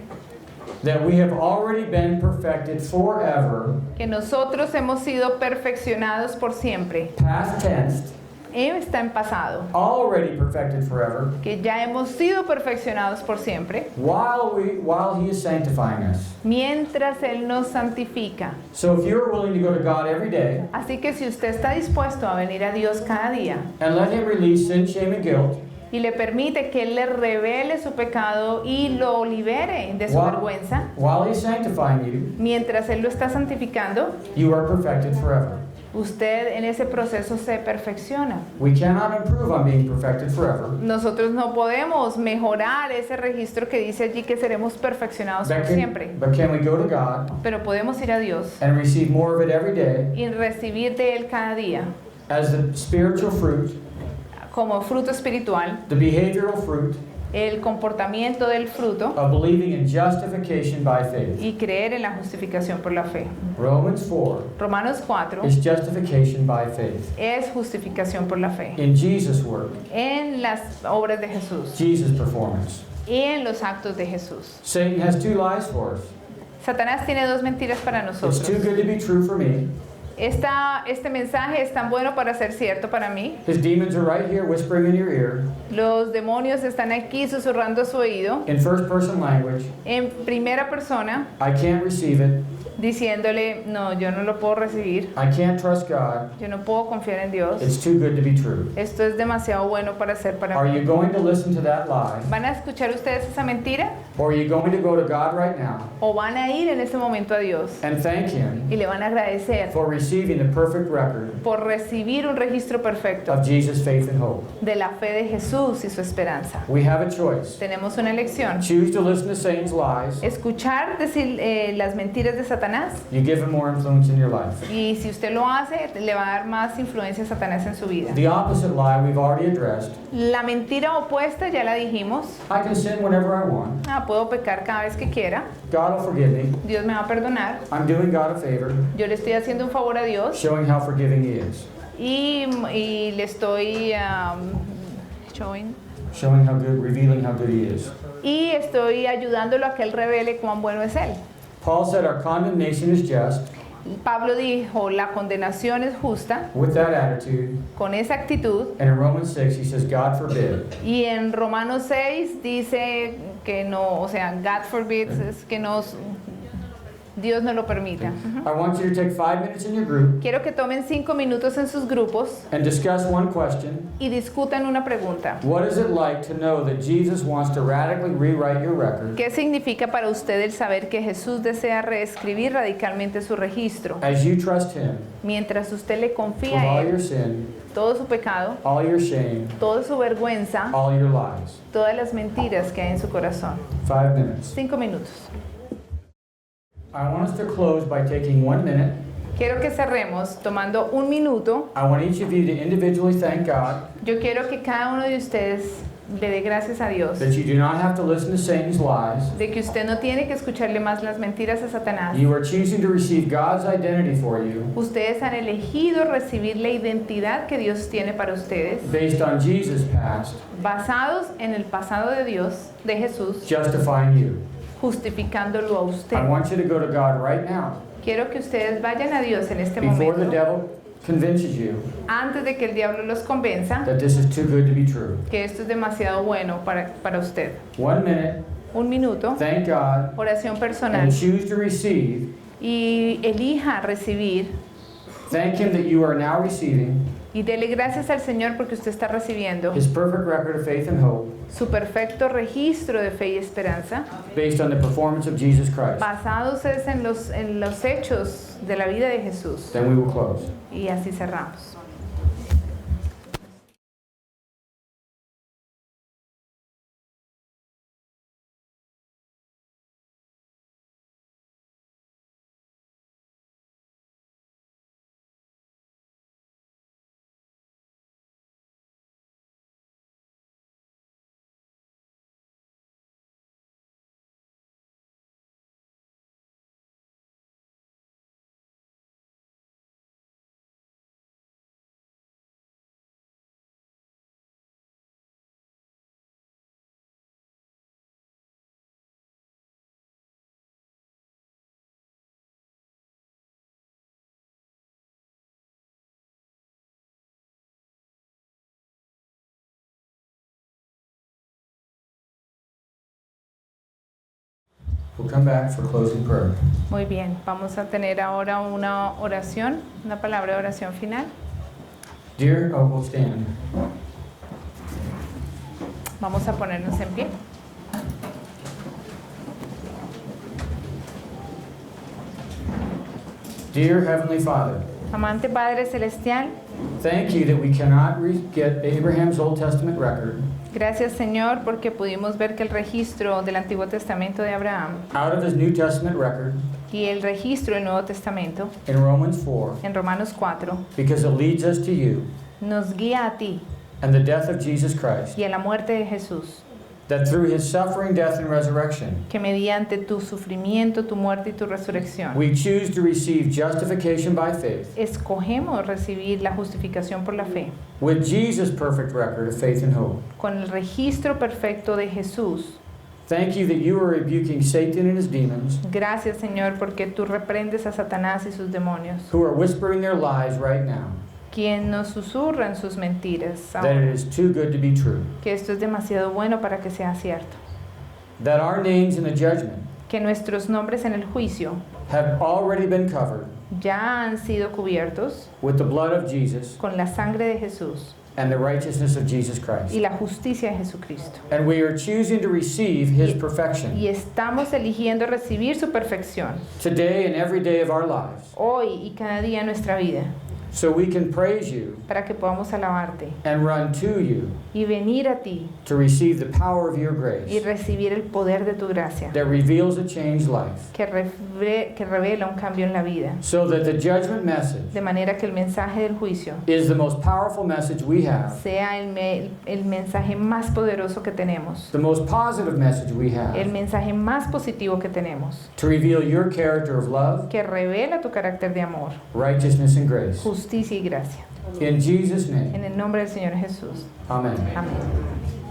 that we have already been perfected forever, que nosotros hemos sido perfeccionados por siempre. past tense, Está en pasado. already perfected forever, Que ya hemos sido perfeccionados por siempre, while He is sanctifying us. mientras Él nos santifica. So if you're willing to go to God every day Así que si usted está dispuesto a venir a Dios cada día and let Him release sin, shame, and guilt, y le permite que Él le revele su pecado y lo libere de su vergüenza, while He's sanctifying you, mientras Él lo está santificando, you are perfected forever. usted en ese proceso se perfecciona. We cannot improve on being perfected forever. Nosotros no podemos mejorar ese registro que dice allí que seremos perfeccionados por siempre, But can we go to God pero podemos ir a Dios and receive more of it every day y recibir de Él cada día as the spiritual fruit, como fruto espiritual, the behavioral fruit el comportamiento del fruto of believing in justification by faith? y creer en la justificación por la fe. Romans 4 Romanos 4 is justification by faith. es justificación por la fe In Jesus' work, en las obras de Jesús Jesus' performance. y en los actos de Jesús. Satan has two lies for us. Satanás tiene dos mentiras para It's too nosotros. good to be true for me. Este mensaje es tan bueno para ser cierto para mí. His demons are right here whispering in your ear Los demonios están aquí susurrando a su oído in first person language. en primera persona, I can't receive it. diciéndole, no, yo no lo puedo recibir, I can't trust God. yo no puedo confiar en Dios. It's too good to be true. Esto es demasiado bueno para ser para Are mí. you going to listen to that lie? ¿Van a escuchar ustedes esa mentira? Or are you going to go to God right now ¿O van a ir en ese momento a Dios and thank Him y le van a agradecer for receiving the perfect record por recibir un registro perfecto of Jesus' faith and hope? de la fe de Jesús y su esperanza? We have a choice. Tenemos una elección. Choose to listen to Satan's lies. Escuchar decir, las mentiras de Satanás, You give him more influence in your life. y si usted lo hace, le va a dar más influencia a Satanás en su vida. The opposite lie we've already addressed. La mentira opuesta ya la dijimos. I can sin whenever I want. Puedo pecar cada vez que quiera. God will forgive me. Dios me va a perdonar. I'm doing God a favor, Yo le estoy haciendo un favor a Dios showing how forgiving He is, y le estoy revealing how good He is. y estoy ayudándolo a que Él revele cuán bueno es Él. Paul said our condemnation is just. Pablo dijo, la condenación es justa, With that attitude, con esa actitud. and in Romans 6 he says, God forbid. Y en Romanos 6 dice que no, o sea, God forbid, es que Dios no lo permita. I want you to take 5 minutes in your group Quiero que tomen 5 minutos en sus grupos and discuss one question. y discutan una pregunta. What is it like to know that Jesus wants to radically rewrite your record ¿Qué significa para usted el saber que Jesús desea reescribir radicalmente su registro? as you trust Him Mientras usted le with confía a all your Él sin, todo su pecado, all your shame, toda su vergüenza, all your lies? todas las mentiras que hay en su corazón. 5 minutes. 5 minutos. I want us to close by taking 1 minute. Quiero que cerremos tomando un minuto. I want each of you to individually thank God Yo quiero que cada uno de ustedes le dé gracias a Dios that you do not have to listen to Satan's lies. de que usted no tiene que escucharle más las mentiras a Satanás. You are choosing to receive God's identity for you Ustedes han elegido recibir la identidad que Dios tiene para ustedes, based on Jesus' past, basados en el pasado de Dios, de Jesús, justifying you. justificándolo a usted. I want you to go to God right now, Quiero que ustedes vayan a Dios en este before the momento, devil convinces you antes de que el diablo los convenza that this is too good to be true. que esto es demasiado bueno para usted. 1 minute, Un minuto, thank God, oración personal, and choose to receive. y elija recibir Thank Him that you are now receiving y dele gracias al Señor porque usted está recibiendo His perfect record of faith and hope su perfecto registro de fe y esperanza, based on the performance of Jesus Christ. basados es en los hechos de la vida de Jesús. Then we will close. Y así cerramos. We'll come back for closing prayer. Muy bien, vamos a tener ahora una oración, una palabra de oración final. We'll stand. Vamos a ponernos en pie. Dear Heavenly Father, Amante Padre Celestial, thank you that we cannot get Abraham's Old Testament record gracias Señor porque pudimos ver que el registro del Antiguo Testamento de Abraham out of his New Testament record y el registro del Nuevo Testamento in Romans 4 en Romanos 4 because it leads us to you nos guía a ti and the death of Jesus Christ, y a la muerte de Jesús, that through his suffering, death, and resurrection, que mediante tu sufrimiento, tu muerte y tu resurrección we choose to receive justification by faith escogemos recibir la justificación por la fe with Jesus' perfect record of faith and hope. con el registro perfecto de Jesús. Thank you that you are rebuking Satan and his demons Gracias Señor porque tú reprendes a Satanás y sus demonios, who are whispering their lies right now, quien nos susurran sus mentiras that it ahora, is too good to be true, que esto es demasiado bueno para que sea cierto, that our names in the judgment que nuestros nombres en el juicio have already been covered ya han sido cubiertos with the blood of Jesus con la sangre de Jesús and the righteousness of Jesus Christ. y la justicia de Jesucristo. And we are choosing to receive his perfection Y estamos eligiendo recibir su perfección today and every day of our lives, hoy y cada día en nuestra vida, so we can praise you para que podamos alabarte and run to you y venir a ti to receive the power of your y grace recibir el poder de tu gracia that reveals a changed life, que revela un cambio en la vida, so that the judgment message de manera que el mensaje del juicio is the most powerful message we have, sea el mensaje más poderoso que tenemos, the most positive message we el have, mensaje más positivo que tenemos, to reveal your character of love, que revela tu carácter de amor, righteousness, and grace. justicia y gracia. In Jesus' name, En el nombre del Señor Jesús. amen. Amén.